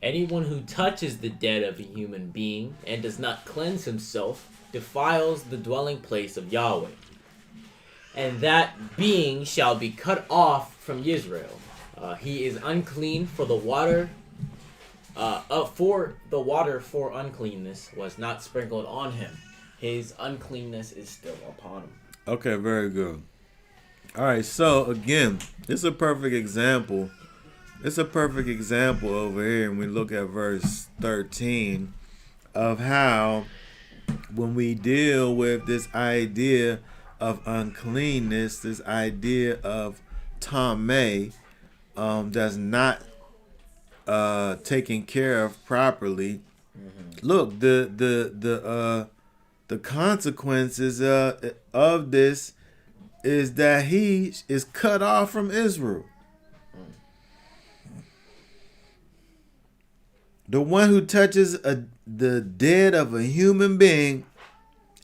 Anyone who touches the dead of a human being and does not cleanse himself defiles the dwelling place of Yahweh. And that being shall be cut off from Israel. He is unclean for the water. For the water for uncleanness was not sprinkled on him. His uncleanness is still upon him. Okay, very good. All right, so again, this is a perfect example. It's a perfect example over here, and we look at verse 13 of how when we deal with this idea of uncleanness, this idea of tameh, that's not taken care of properly. Mm-hmm. Look, the consequences of this is that he is cut off from Israel. The one who touches the dead of a human being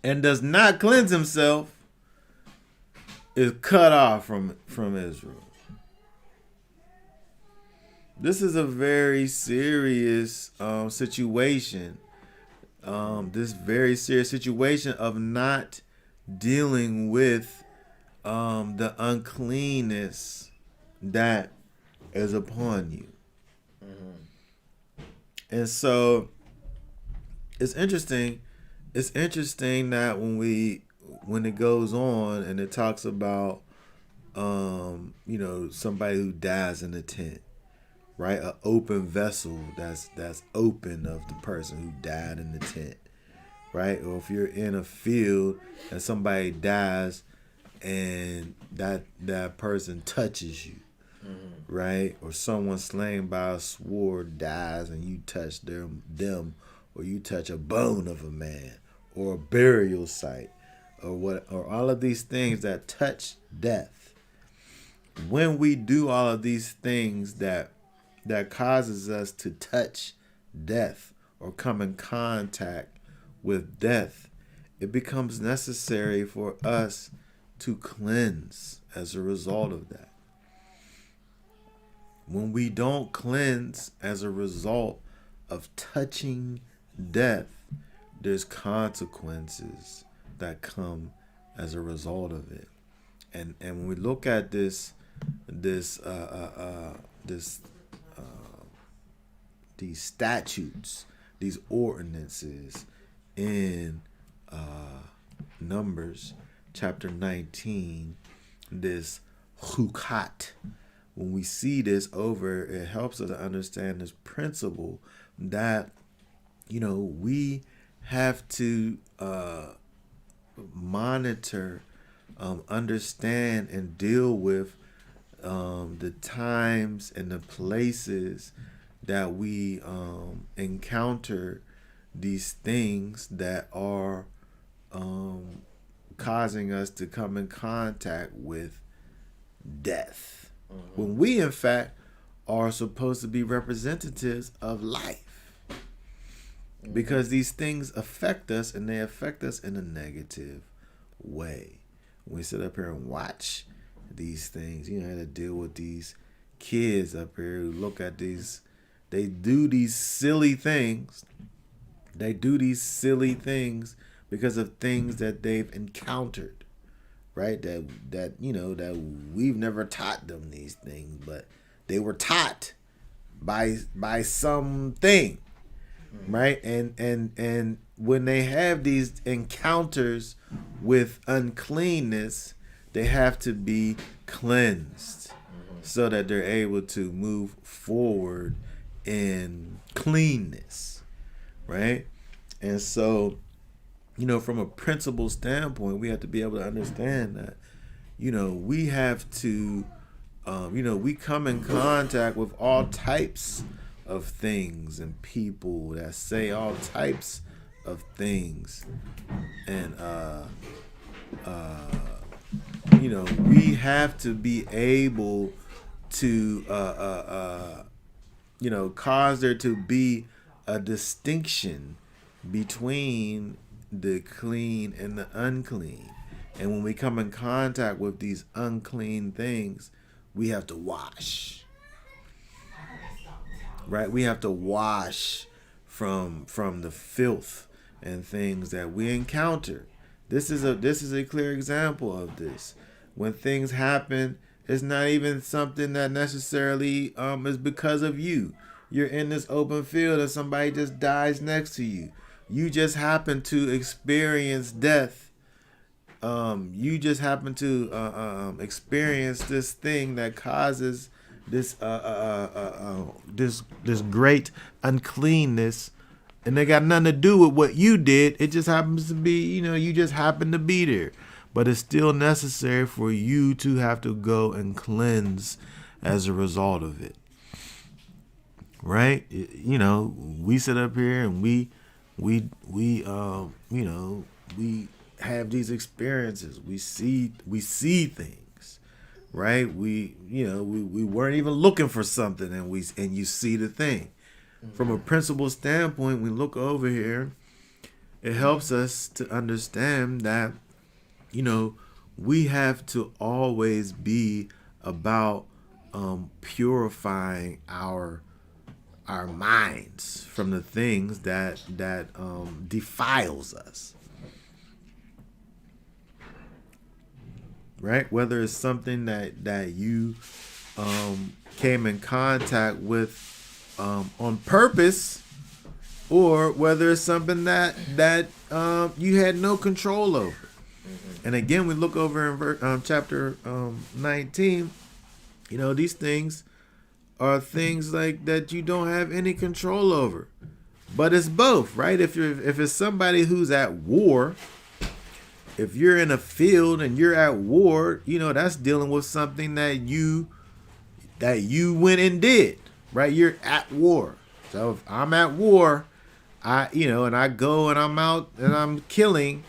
and does not cleanse himself is cut off from Israel. This is a very serious situation. This very serious situation of not dealing with the uncleanness that is upon you. Mm-hmm. And so it's interesting. It's interesting that when it goes on and it talks about somebody who dies in a tent, right? An open vessel that's open of the person who died in the tent, right? Or if you're in a field and somebody dies and that person touches you, mm-hmm. right? Or someone slain by a sword dies and you touch them, or you touch a bone of a man, or a burial site, or all of these things that touch death. When we do all of these things that causes us to touch death or come in contact with death, it becomes necessary for us to cleanse as a result of that. When we don't cleanse as a result of touching death, there's consequences that come as a result of it. And when we look at these statutes, these ordinances in Numbers chapter 19, this Chukkat, when we see this over, it helps us to understand this principle that, we have to monitor, understand, and deal with the times and the places that we encounter these things that are causing us to come in contact with death. Mm-hmm. When we, in fact, are supposed to be representatives of life. Because these things affect us, and they affect us in a negative way. When we sit up here and watch these things, you know, how to deal with these kids up here who look at these, they do these silly things. They do these silly things because of things that they've encountered, right? That you know, that we've never taught them these things, but they were taught by something, right? And when they have these encounters with uncleanness, they have to be cleansed so that they're able to move forward in cleanness, right? And so, you know, from a principle standpoint, we have to be able to understand that, you know, we have to, you know, we come in contact with all types of things and people that say all types of things. And, you know, we have to be able to, you know, cause there to be a distinction between the clean and the unclean. And when we come in contact with these unclean things, we have to wash. Right? We have to wash from the filth and things that we encounter. This is a clear example of this. When things happen, it's not even something that necessarily is because of you. You're in this open field and somebody just dies next to you. You just happen to experience death. You just happen to experience this thing that causes this this great uncleanness, and they got nothing to do with what you did. It just happens to be, you know, you just happen to be there. But it's still necessary for you to have to go and cleanse as a result of it. Right? You know, we sit up here and we you know, we have these experiences. We see things, right? We weren't even looking for something, and you see the thing. From a principle standpoint, we look over here, it helps us to understand that, you know, we have to always be about purifying our minds from the things that defiles us. Right? Whether it's something that you came in contact with on purpose, or whether it's something that you had no control over. And again, we look over in chapter 19. You know, these things are things like that you don't have any control over. But it's both, right? If it's somebody who's at war, if you're in a field and you're at war, you know, that's dealing with something that you went and did, right? You're at war. So if I'm at war, and I go and I'm out and I'm killing,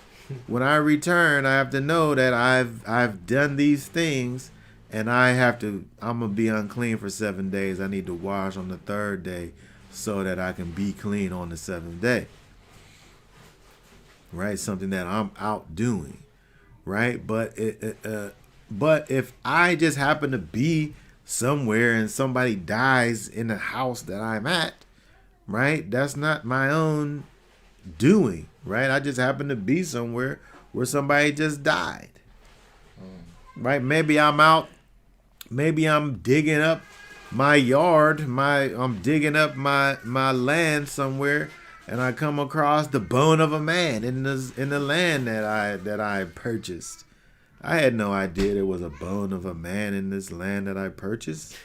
when I return, I have to know that I've done these things, and I'm gonna be unclean for 7 days. I need to wash on the third day so that I can be clean on the seventh day. Right? Something that I'm out doing. Right? But if I just happen to be somewhere and somebody dies in the house that I'm at, right? That's not my own doing, right? I just happen to be somewhere where somebody just died. Right? Maybe I'm out, maybe I'm digging up my yard, I'm digging up my land somewhere, and I come across the bone of a man in the land that I purchased. I had no idea there was a bone of a man in this land that I purchased.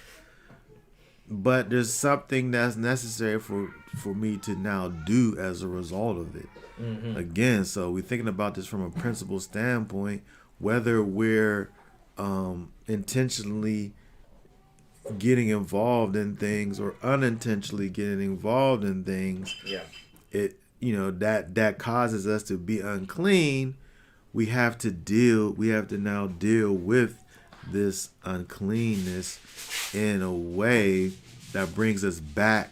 But there's something that's necessary for me to now do as a result of it. Mm-hmm. Again, so we're thinking about this from a principle standpoint, whether we're intentionally getting involved in things or unintentionally getting involved in things. Yeah. It, that causes us to be unclean. We have to now deal with this uncleanness in a way that brings us back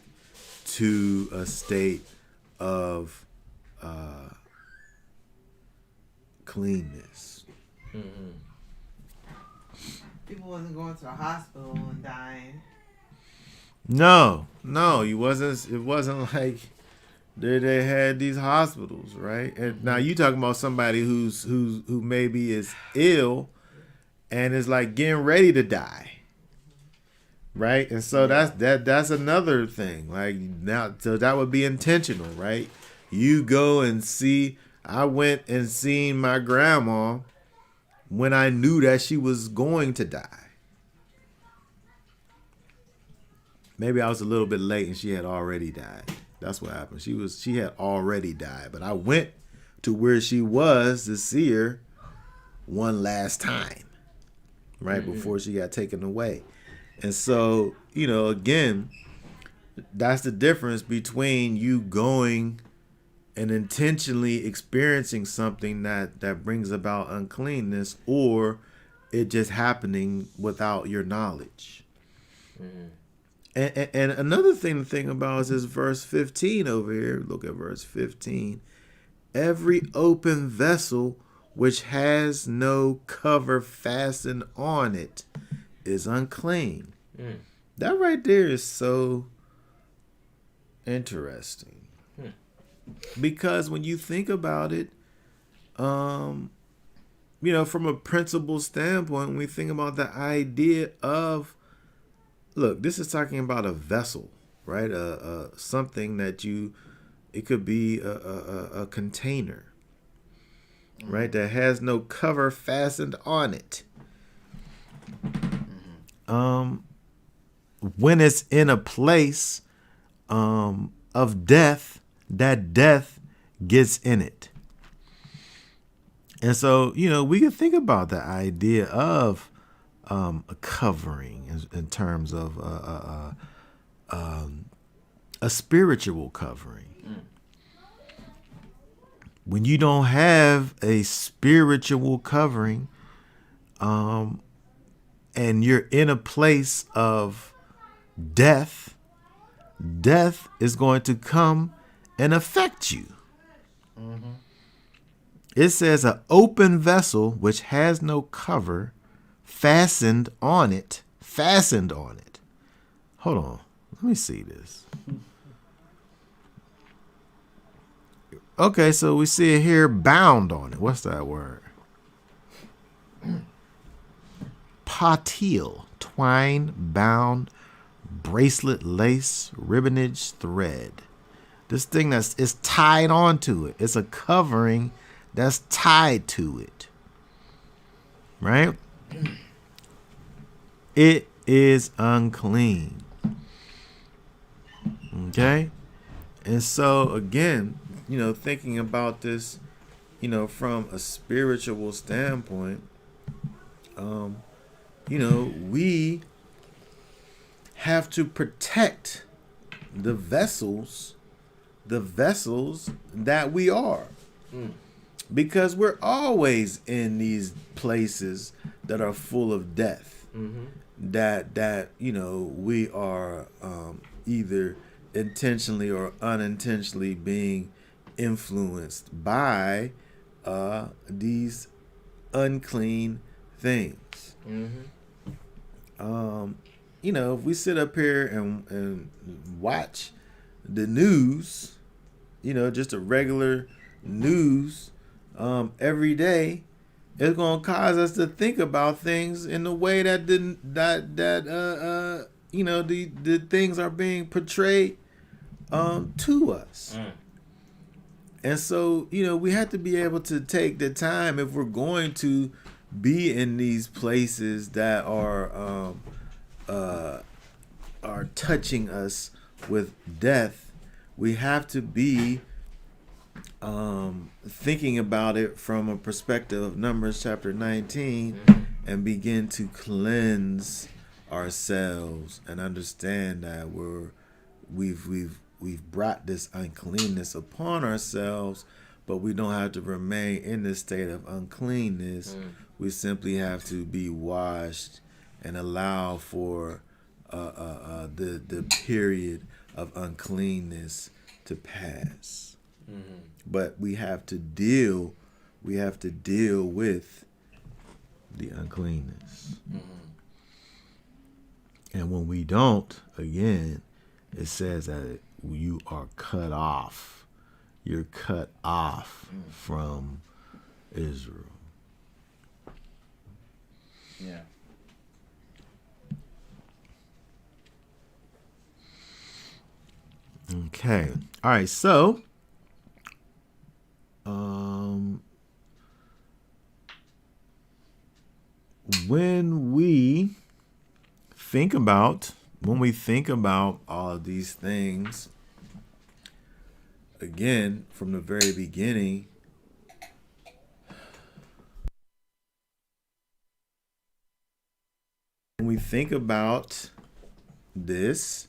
to a state of cleanness. People wasn't going to the hospital and dying. No, it wasn't like they had these hospitals, right? And now you talking about somebody who maybe is ill and is like getting ready to die, right? And so that's another thing. Like now, so that would be intentional, right? You go and see. I went and seen my grandma when I knew that she was going to die. Maybe I was a little bit late and she had already died. That's what happened. She had already died. But I went to where she was to see her one last time, right, before she got taken away. And so, again, that's the difference between you going and intentionally experiencing something that brings about uncleanness, or it just happening without your knowledge. And another thing to think about is verse 15 over here. Look at verse 15. Every open vessel which has no cover fastened on it is unclean. That right there is so interesting. Because when you think about it, from a principle standpoint, when we think about the idea of, look, this is talking about a vessel, right? Something that it could be a container, right? That has no cover fastened on it. When it's in a place of death, that death gets in it. And so, we can think about the idea of a covering in terms of a spiritual covering. When you don't have a spiritual covering, and you're in a place of death is going to come and affect you. It says an open vessel which has no cover fastened on it. Hold on. Let me see this. Okay, so we see it here, bound on it. What's that word? Patil, twine, bound, bracelet, lace, ribbonage, thread. This thing is tied onto it. It's a covering that's tied to it. Right? It is unclean. Okay? And so, again, thinking about this, from a spiritual standpoint, we have to protect the vessels that we are. Because we're always in these places that are full of death. That we are either intentionally or unintentionally being influenced by these unclean things. If we sit up here and watch the news, just a regular news every day, it's gonna cause us to think about things in the way that the things are being portrayed to us. And so, we have to be able to take the time, if we're going to be in these places that are touching us with death, we have to be thinking about it from a perspective of Numbers chapter 19 and begin to cleanse ourselves and understand that we've brought this uncleanness upon ourselves, but we don't have to remain in this state of uncleanness. We simply have to be washed and allow for the period of uncleanness to pass. But we have to deal with the uncleanness. And when we don't, again, it says that you are cut off. You're cut off from Israel. Yeah. Okay. All right. So, when we think about all of these things, again, from the very beginning, when we think about this,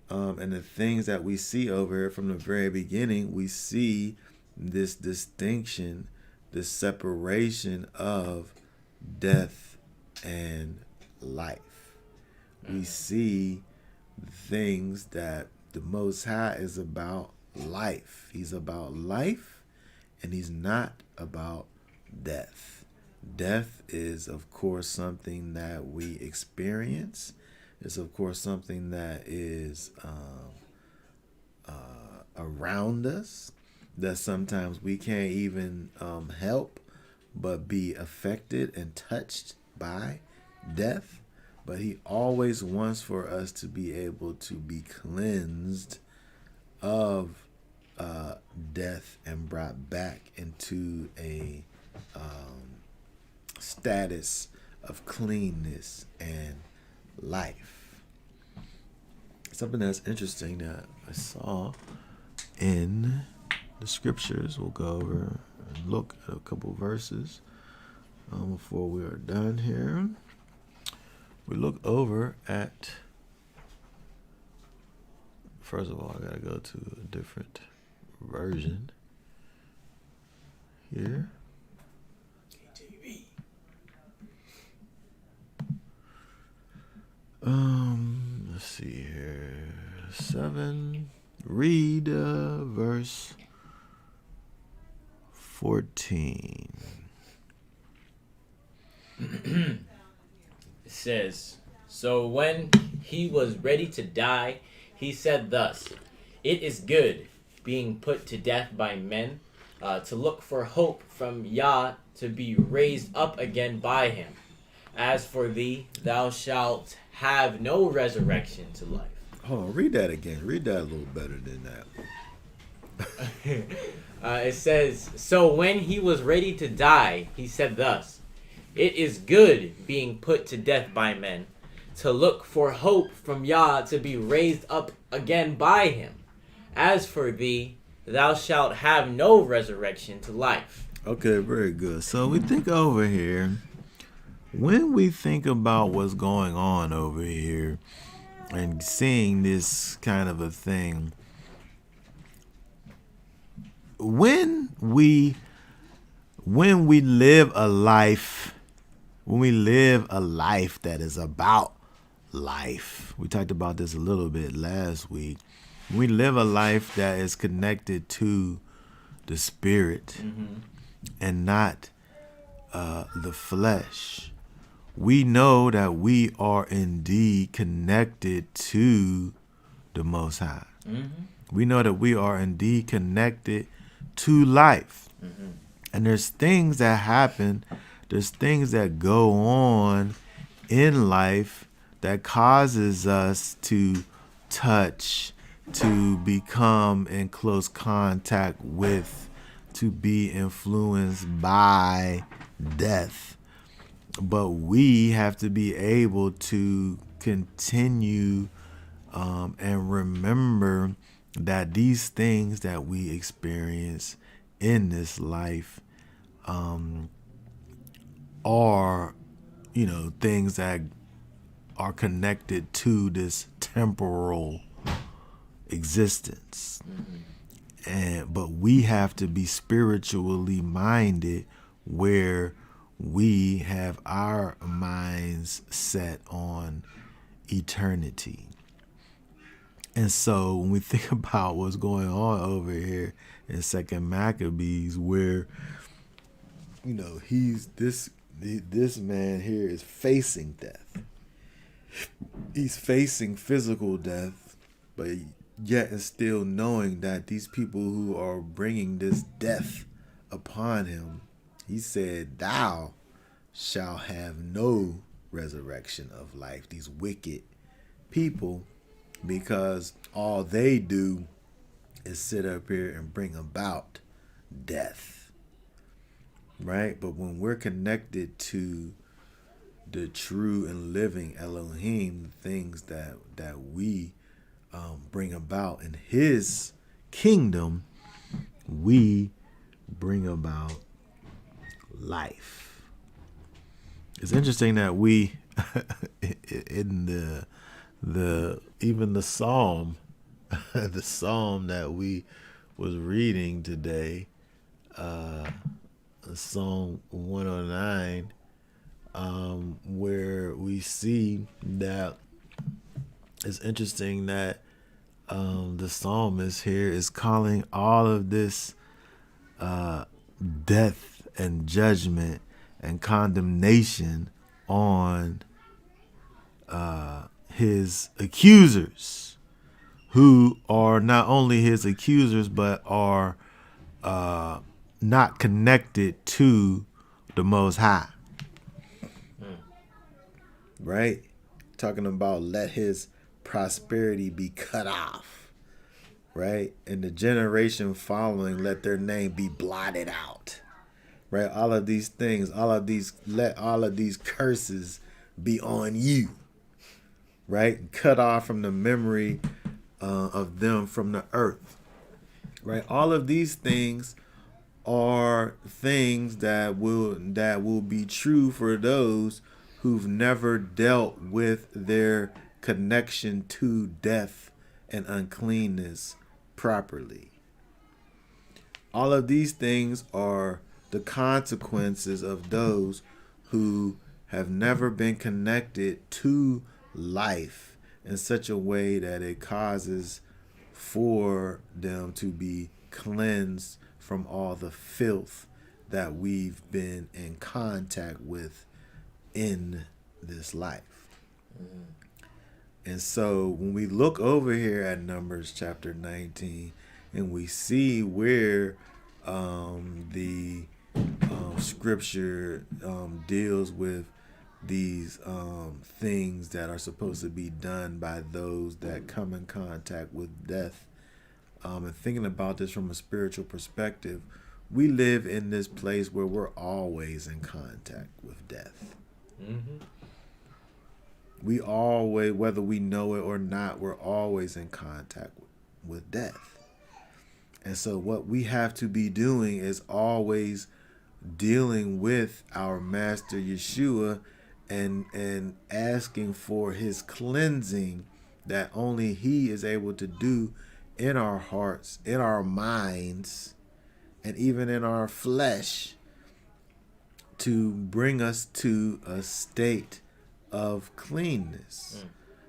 and the things that we see over here from the very beginning, we see this distinction, this separation of death and life. We see things that the Most High is about life. He's about life, and he's not about death. Death is, of course, something that we experience. It's, of course, something that is around us, that sometimes we can't even help but be affected and touched by death. But he always wants for us to be able to be cleansed of death and brought back into a status of cleanness and life. Something that's interesting that I saw in the scriptures, we'll go over and look at a couple verses before we are done here. We look over at, first of all, I gotta go to a different version here. Let's see here. 7. Read verse 14. It says, "So when he was ready to die, he said thus, 'It is good, being put to death by men, to look for hope from Yah, to be raised up again by him. As for thee, thou shalt have no resurrection to life.'" Hold on, read that again. Read that a little better than that. It says, "So when he was ready to die, he said thus, 'It is good, being put to death by men, to look for hope from Yah, to be raised up again by him. As for thee, thou shalt have no resurrection to life.'" Okay, very good. So we think over here, when we think about what's going on over here and seeing this kind of a thing, when we live a life, that is about life, we talked about this a little bit last week. We live a life that is connected to the spirit and not the flesh. We know that we are indeed connected to the Most High. We know that we are indeed connected to life. And there's things that happen, there's things that go on in life that causes us to touch, to become in close contact with, to be influenced by death. But we have to be able to continue and remember that these things that we experience in this life are, things that are connected to this temporal existence. But we have to be spiritually minded, where we have our minds set on eternity. And so when we think about what's going on over here in Second Maccabees, where this man here is facing death. He's facing physical death, but yet and still knowing that these people who are bringing this death upon him, he said, "Thou shalt have no resurrection of life." These wicked people, because all they do is sit up here and bring about death, right? But when we're connected to the true and living Elohim, the things that we bring about in his kingdom, we bring about life. It's interesting that we in the even the psalm the psalm that we was reading today, Psalm 109, where we see that it's interesting that the psalmist here is calling all of this death and judgment and condemnation on his accusers, who are not only his accusers but are not connected to the Most High. Right? Talking about let his prosperity be cut off. Right? And the generation following, let their name be blotted out. Right? All of these things, let all of these curses be on you. Right? Cut off from the memory of them from the earth. Right? All of these things are things that will be true for those who've never dealt with their connection to death and uncleanness properly. All of these things are the consequences of those who have never been connected to life in such a way that it causes for them to be cleansed from all the filth that we've been in contact with in this life. And so when we look over here at Numbers chapter 19 and we see where the scripture deals with these things that are supposed to be done by those that come in contact with death, and thinking about this from a spiritual perspective, we live in this place where we're always in contact with death. Mm-hmm. We always, whether we know it or not, we're always in contact with death. And so what we have to be doing is always dealing with our Master Yeshua and asking for his cleansing that only he is able to do in our hearts, in our minds, and even in our flesh, to bring us to a state of cleanness.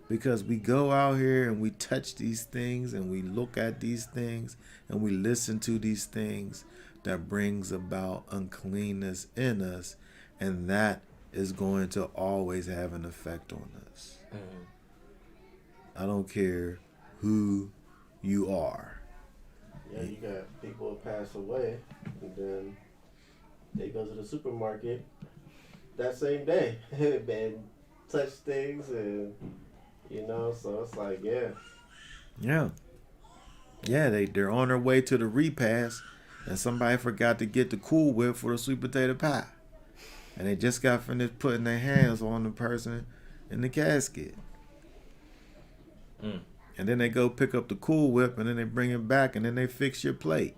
Because we go out here and we touch these things and we look at these things and we listen to these things that brings about uncleanness in us, and that is going to always have an effect on us. I don't care who you are. Yeah, you got people who pass away and then they go to the supermarket that same day and touch things, and so it's like, they're on their way to the repast and somebody forgot to get the Cool Whip for the sweet potato pie, and they just got finished putting their hands on the person in the casket. And then they go pick up the Cool Whip and then they bring it back and then they fix your plate.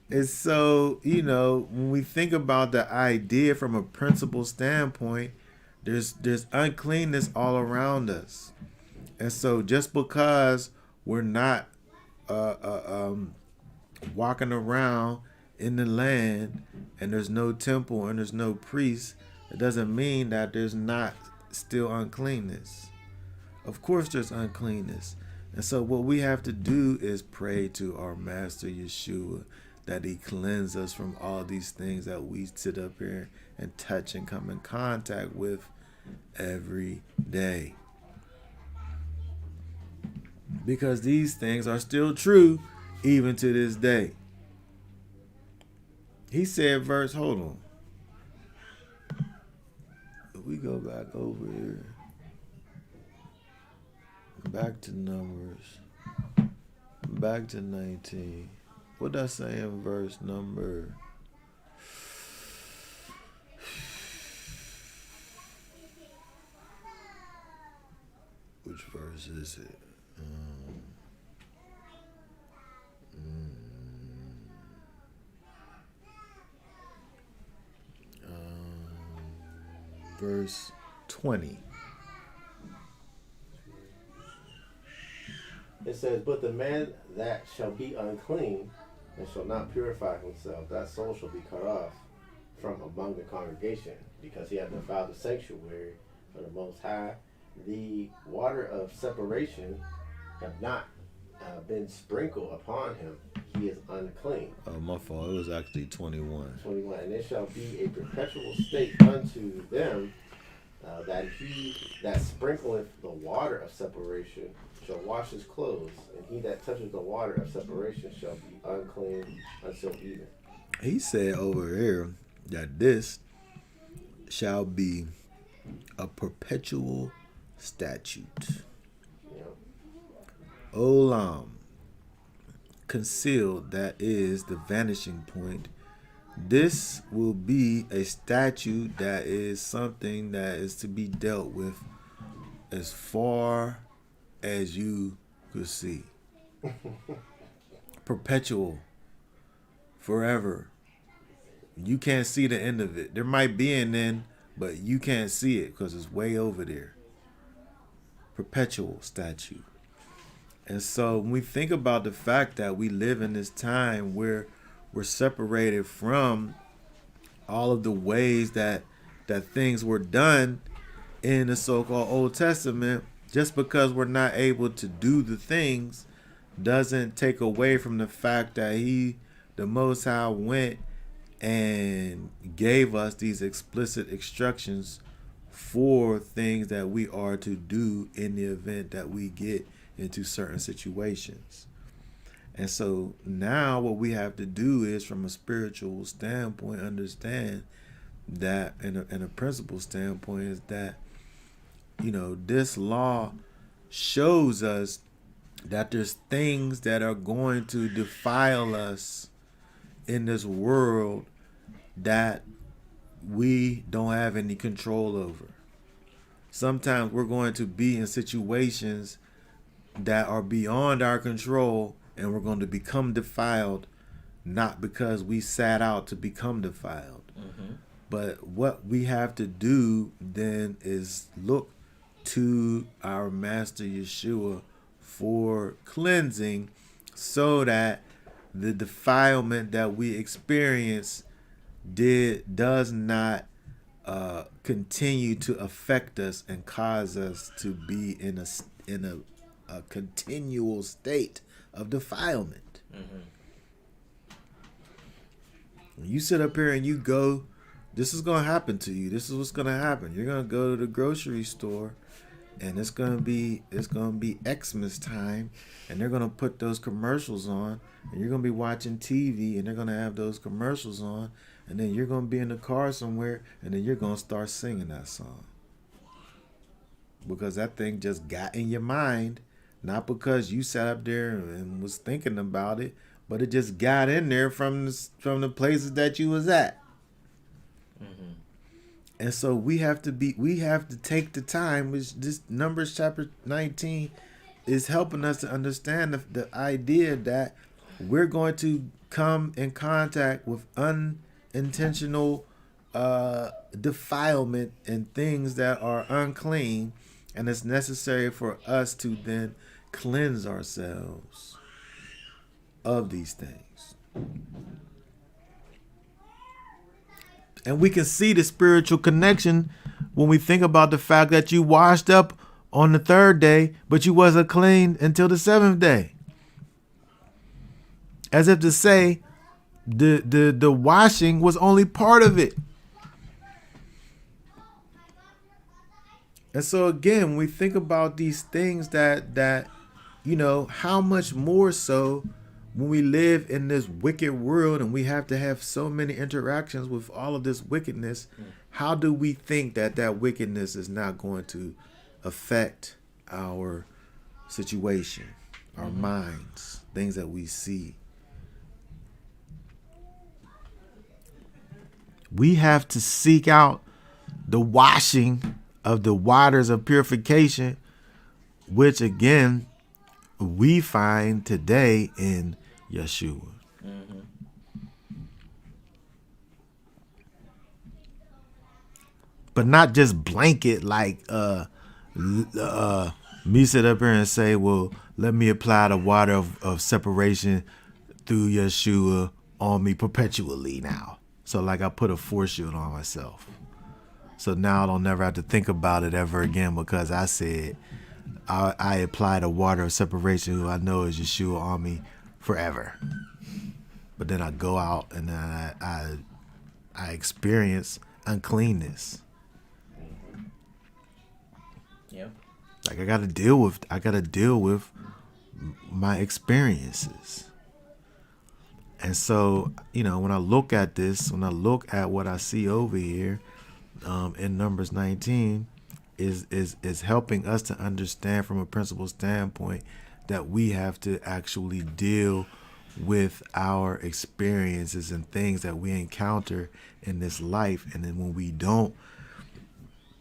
And so, when we think about the idea from a principle standpoint, there's uncleanness all around us. And so just because we're not walking around in the land and there's no temple and there's no priest, it doesn't mean that there's not still uncleanness. Of course there's uncleanness. And so what we have to do is pray to our Master Yeshua that he cleanse us from all these things that we sit up here and touch and come in contact with every day. Because these things are still true even to this day. He said, hold on. If we go back over here, back to Numbers, back to 19. What does that say in verse number? Which verse is it? Verse 20. It says, but the man that shall be unclean and shall not purify himself, that soul shall be cut off from among the congregation, because he hath defiled the sanctuary of the Most High. The water of separation have not been sprinkled upon him. He is unclean. Oh, my fault. It was actually 21. 21. And it shall be a perpetual state unto them, that he that sprinkleth the water of separation shall wash his clothes, and he that toucheth the water of separation shall be unclean until even. He said over here that this shall be a perpetual statute. Olam, concealed, that is the vanishing point. This will be a statute that is something that is to be dealt with as far as you could see. Perpetual, forever. You can't see the end of it. There might be an end, but you can't see it because it's way over there. Perpetual statute. And so when we think about the fact that we live in this time where we're separated from all of the ways that things were done in the so-called Old Testament, just because we're not able to do the things doesn't take away from the fact that the Most High, went and gave us these explicit instructions for things that we are to do in the event that we get into certain situations. And so now what we have to do is, from a spiritual standpoint, understand that, in a principle standpoint, is that, this law shows us that there's things that are going to defile us in this world that we don't have any control over. Sometimes we're going to be in situations that are beyond our control, and we're going to become defiled, not because we sat out to become defiled. Mm-hmm. But what we have to do then is look to our Master Yeshua for cleansing, so that the defilement that we experience does not continue to affect us and cause us to be in a continual state of defilement. Mm-hmm. When you sit up here and you go, this is going to happen to you. This is what's going to happen. You're going to go to the grocery store, and it's going to be Xmas time, and they're going to put those commercials on, and you're going to be watching TV, and they're going to have those commercials on, and then you're going to be in the car somewhere, and then you're going to start singing that song. Because that thing just got in your mind, not because you sat up there and was thinking about it, but it just got in there from the places that you was at. Mm-hmm. And so we have to take the time, which this Numbers chapter 19 is helping us to understand the idea that we're going to come in contact with unintentional defilement and things that are unclean, and it's necessary for us to then cleanse ourselves of these things. And we can see the spiritual connection when we think about the fact that you washed up on the third day, but you wasn't clean until the seventh day. As if to say the washing was only part of it. And so again, when we think about these things that how much more so when we live in this wicked world and we have to have so many interactions with all of this wickedness, how do we think that wickedness is not going to affect our situation, our minds, things that we see? We have to seek out the washing of the waters of purification, which again, we find today in Yeshua. But not just blanket like me sit up here and say, well, let me apply the water of separation through Yeshua on me perpetually now. So like I put a force shield on myself. So now I don't never have to think about it ever again because I said I apply the water of separation who I know is Yeshua on me forever. But then I go out and then I experience uncleanness. Yep. Like I gotta deal with my experiences. And so, when I look at this, when I look at what I see over here in Numbers 19, is helping us to understand from a principle standpoint that we have to actually deal with our experiences and things that we encounter in this life. And then when we don't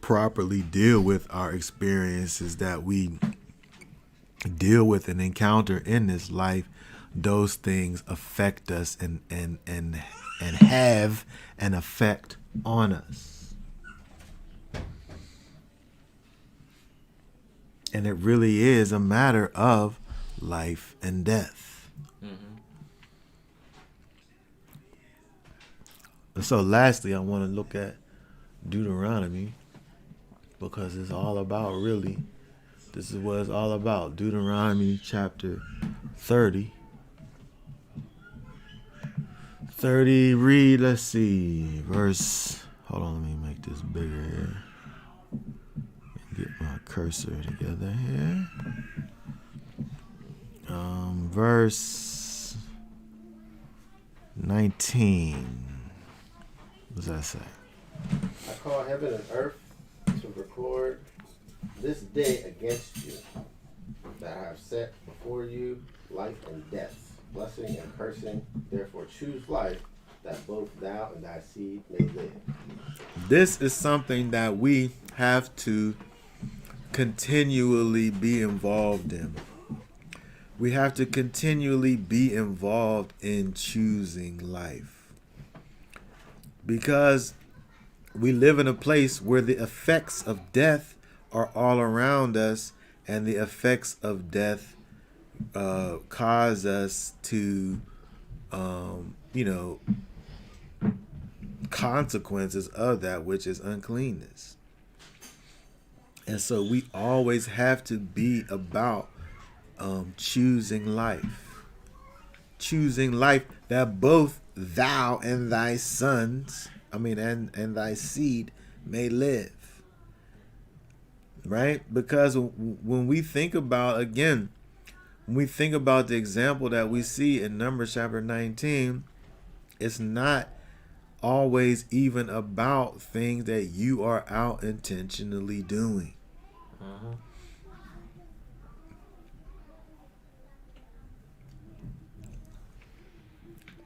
properly deal with our experiences that we deal with and encounter in this life, those things affect us and have an effect on us. And it really is a matter of life and death. And so lastly, I want to look at Deuteronomy because it's all about really, this is what it's all about. Deuteronomy chapter 30. Read, let's see, verse, hold on, let me make this bigger here. Get my cursor together here. Verse 19. What does that say? I call heaven and earth to record this day against you, that I have set before you life and death, blessing and cursing. Therefore choose life, that both thou and thy seed may live. This is something that we have to continually be involved in. We have to continually be involved in choosing life. Because we live in a place where the effects of death are all around us, and the effects of death cause us to, consequences of that which is uncleanness. And so we always have to be about choosing life. Choosing life that both thou and thy sons, and thy seed may live. Right? Because when we think about, again, when we think about the example that we see in Numbers chapter 19, it's not always even about things that you are out intentionally doing.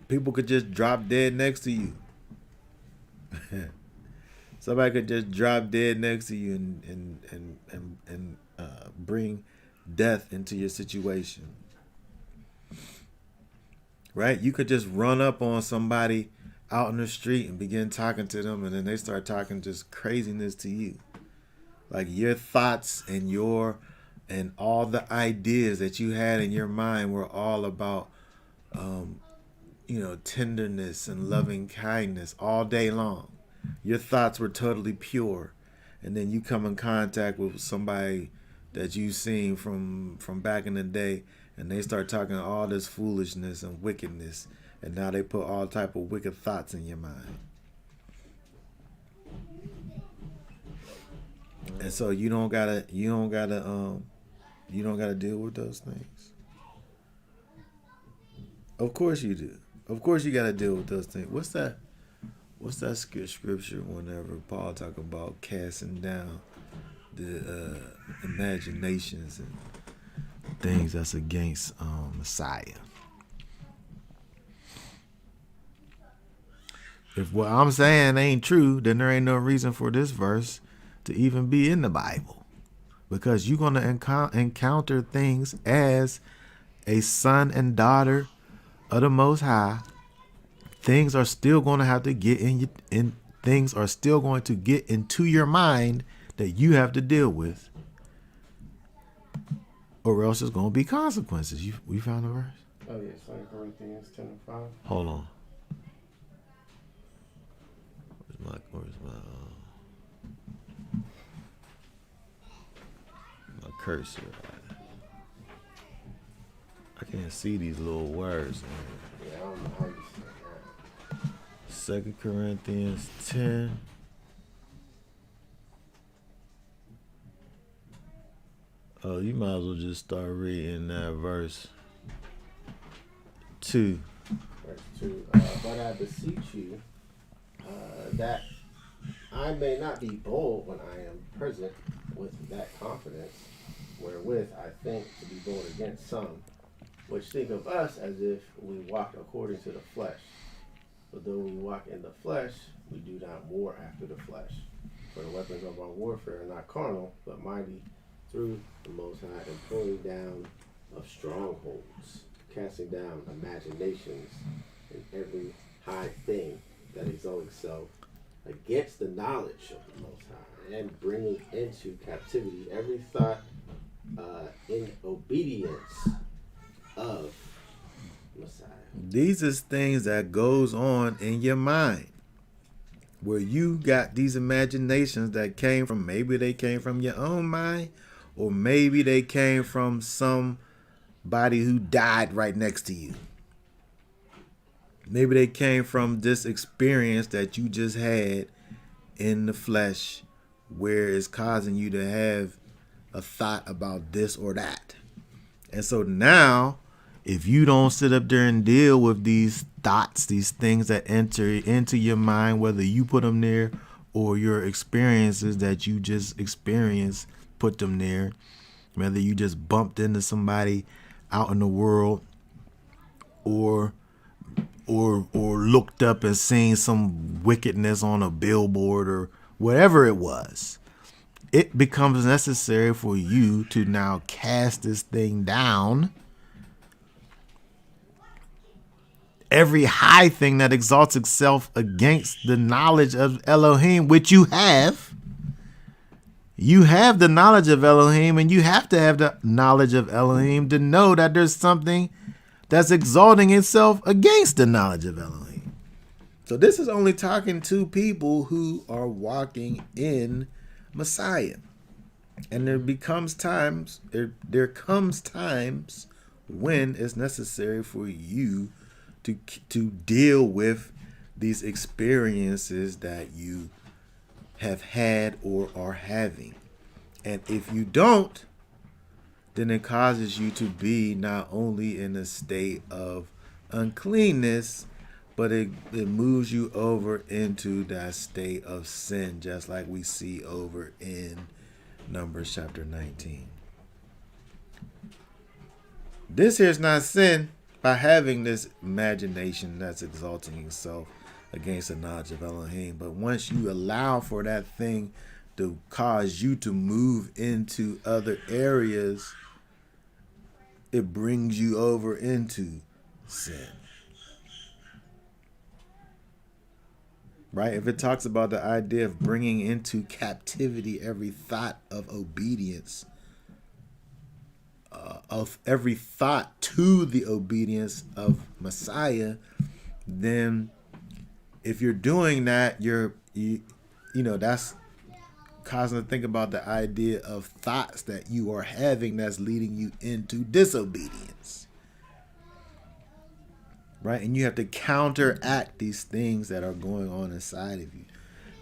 People could just drop dead next to you. Somebody could just drop dead next to you and bring death into your situation. Right? You could just run up on somebody out in the street and begin talking to them, and then they start talking just craziness to you. Like your thoughts and all the ideas that you had in your mind were all about tenderness and loving kindness all day long. your thoughts were totally pure, and then you come in contact with somebody that you've seen from back in the day, and they start talking all this foolishness and wickedness, and now they put all type of wicked thoughts in your mind. And so you don't gotta deal with those things. Of course you do. Of course you gotta deal with those things. What's that scripture whenever Paul talk about casting down the imaginations and things that's against Messiah? If what I'm saying ain't true, then there ain't no reason for this verse to even be in the Bible, because you're going to encounter things as a son and daughter of the Most High. Things are still going to have to get things are still going to get into your mind that you have to deal with, or else there's going to be consequences. We found the verse? Oh yeah, 2 Corinthians 10:5. Hold on. Where's my cursor? I can't see these little words. Yeah, I don't know how you say that. 2 Corinthians 10. Oh, you might as well just start reading that verse 2. Verse 2. But I beseech you that I may not be bold when I am present with that confidence, wherewith I think to be bold against some, which think of us as if we walked according to the flesh. But though we walk in the flesh, we do not war after the flesh. For the weapons of our warfare are not carnal, but mighty through the Most High, and pulling down of strongholds, casting down imaginations and every high thing that exalts itself against the knowledge of the Most High, and bringing into captivity every thought in obedience of Messiah. These is things that goes on in your mind, where you got these imaginations that came from, maybe they came from your own mind, or maybe they came from somebody who died right next to you. Maybe they came from this experience that you just had in the flesh, where it's causing you to have a thought about this or that. And so now, if you don't sit up there and deal with these thoughts, these things that enter into your mind, whether you put them there or your experiences that you just experienced put them there, whether you just bumped into somebody out in the world or looked up and seen some wickedness on a billboard or whatever it was, it becomes necessary for you to now cast this thing down. Every high thing that exalts itself against the knowledge of Elohim, which you have. You have the knowledge of Elohim, and you have to have the knowledge of Elohim to know that there's something that's exalting itself against the knowledge of Elohim. So this is only talking to people who are walking in Messiah. And there comes times when it's necessary for you to deal with these experiences that you have had or are having. And if you don't, then it causes you to be not only in a state of uncleanness, but it moves you over into that state of sin, just like we see over in Numbers chapter 19. This here is not sin by having this imagination that's exalting itself against the knowledge of Elohim. But once you allow for that thing to cause you to move into other areas, it brings you over into sin. Right? If it talks about the idea of bringing into captivity every thought of obedience, of every thought to the obedience of Messiah, then if you're doing that, you're you know, that's causing to think about the idea of thoughts that you are having that's leading you into disobedience. Right? And you have to counteract these things that are going on inside of you.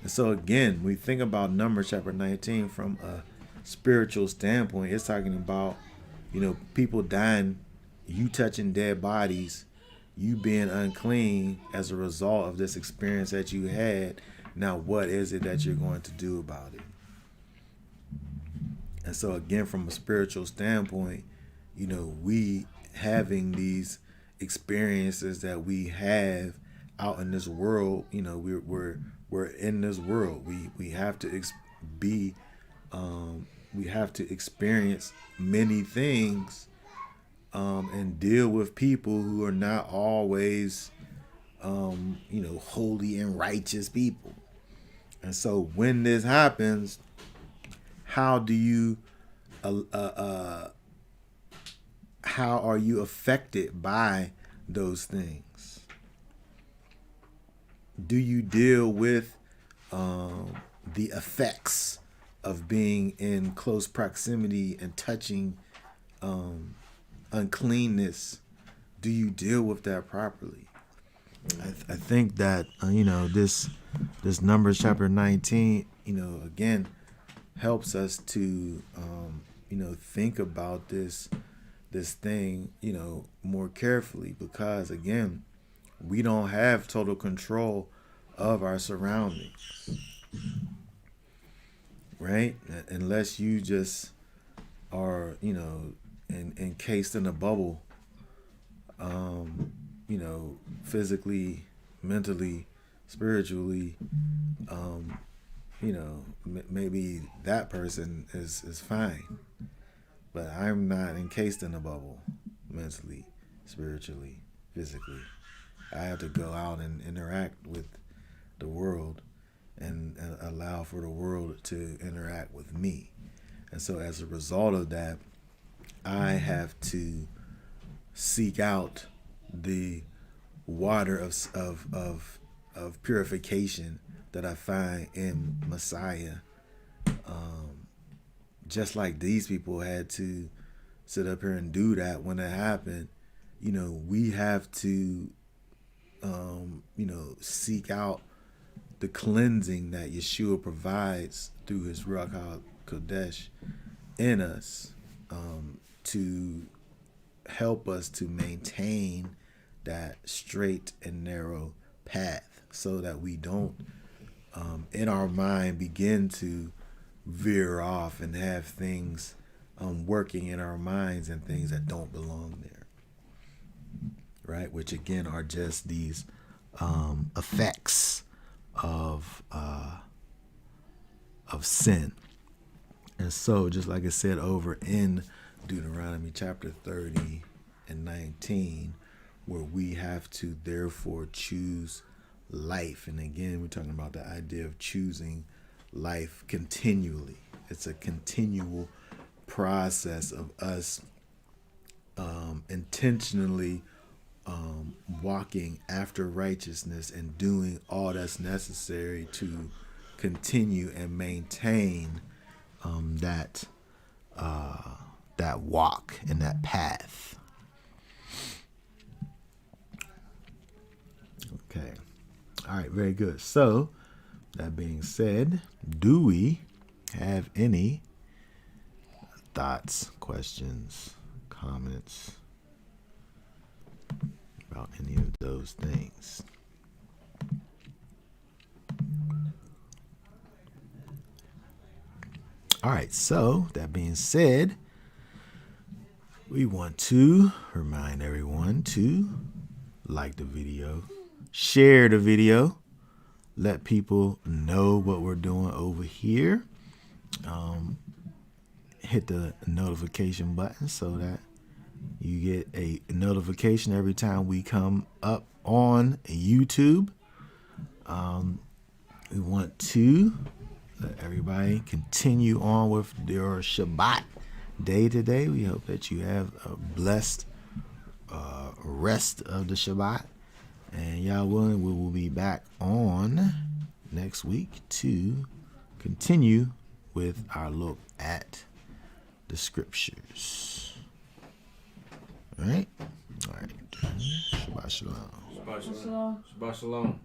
And so again, we think about Numbers chapter 19 from a spiritual standpoint. It's talking about, you know, people dying, you touching dead bodies, you being unclean as a result of this experience that you had. Now, what is it that you're going to do about it? And so again, from a spiritual standpoint, you know, we having these experiences that we have out in this world, you know, we're in this world. We have to we have to experience many things and deal with people who are not always you know, holy and righteous people. And so when this happens, how do you how are you affected by those things? Do you deal with the effects of being in close proximity and touching uncleanness? Do you deal with that properly? I think that you know, this Numbers chapter 19, you know, again helps us to you know, think about this thing, you know, more carefully, because again, we don't have total control of our surroundings, right? Unless you just are, you know, encased in a bubble, you know, physically, mentally, spiritually, you know, maybe that person is fine, but I'm not encased in a bubble, mentally, spiritually, physically. I have to go out and interact with the world and allow for the world to interact with me. And so as a result of that, I have to seek out the water of purification that I find in Messiah. Just like these people had to sit up here and do that when it happened, you know, we have to you know, seek out the cleansing that Yeshua provides through his Ruach HaKodesh in us, to help us to maintain that straight and narrow path, so that we don't in our mind begin to veer off and have things working in our minds and things that don't belong there, right? Which again are just these effects of sin. And so, just like I said over in Deuteronomy chapter 30 and 19, where we have to therefore choose life. And again, we're talking about the idea of choosing life continually. It's a continual process of us intentionally walking after righteousness and doing all that's necessary to continue and maintain that walk and that path. Okay. All right, very good. So, that being said, do we have any thoughts, questions, comments about any of those things? All right, so that being said, we want to remind everyone to like the video, share the video, let people know what we're doing over here. Hit the notification button so that you get a notification every time we come up on YouTube. We want to let everybody continue on with your Shabbat day today. We hope that you have a blessed rest of the Shabbat. And y'all willing, we will be back on next week to continue with our look at the scriptures. All right? All right. Shabbat shalom. Shabbat shalom. Shabbat shalom.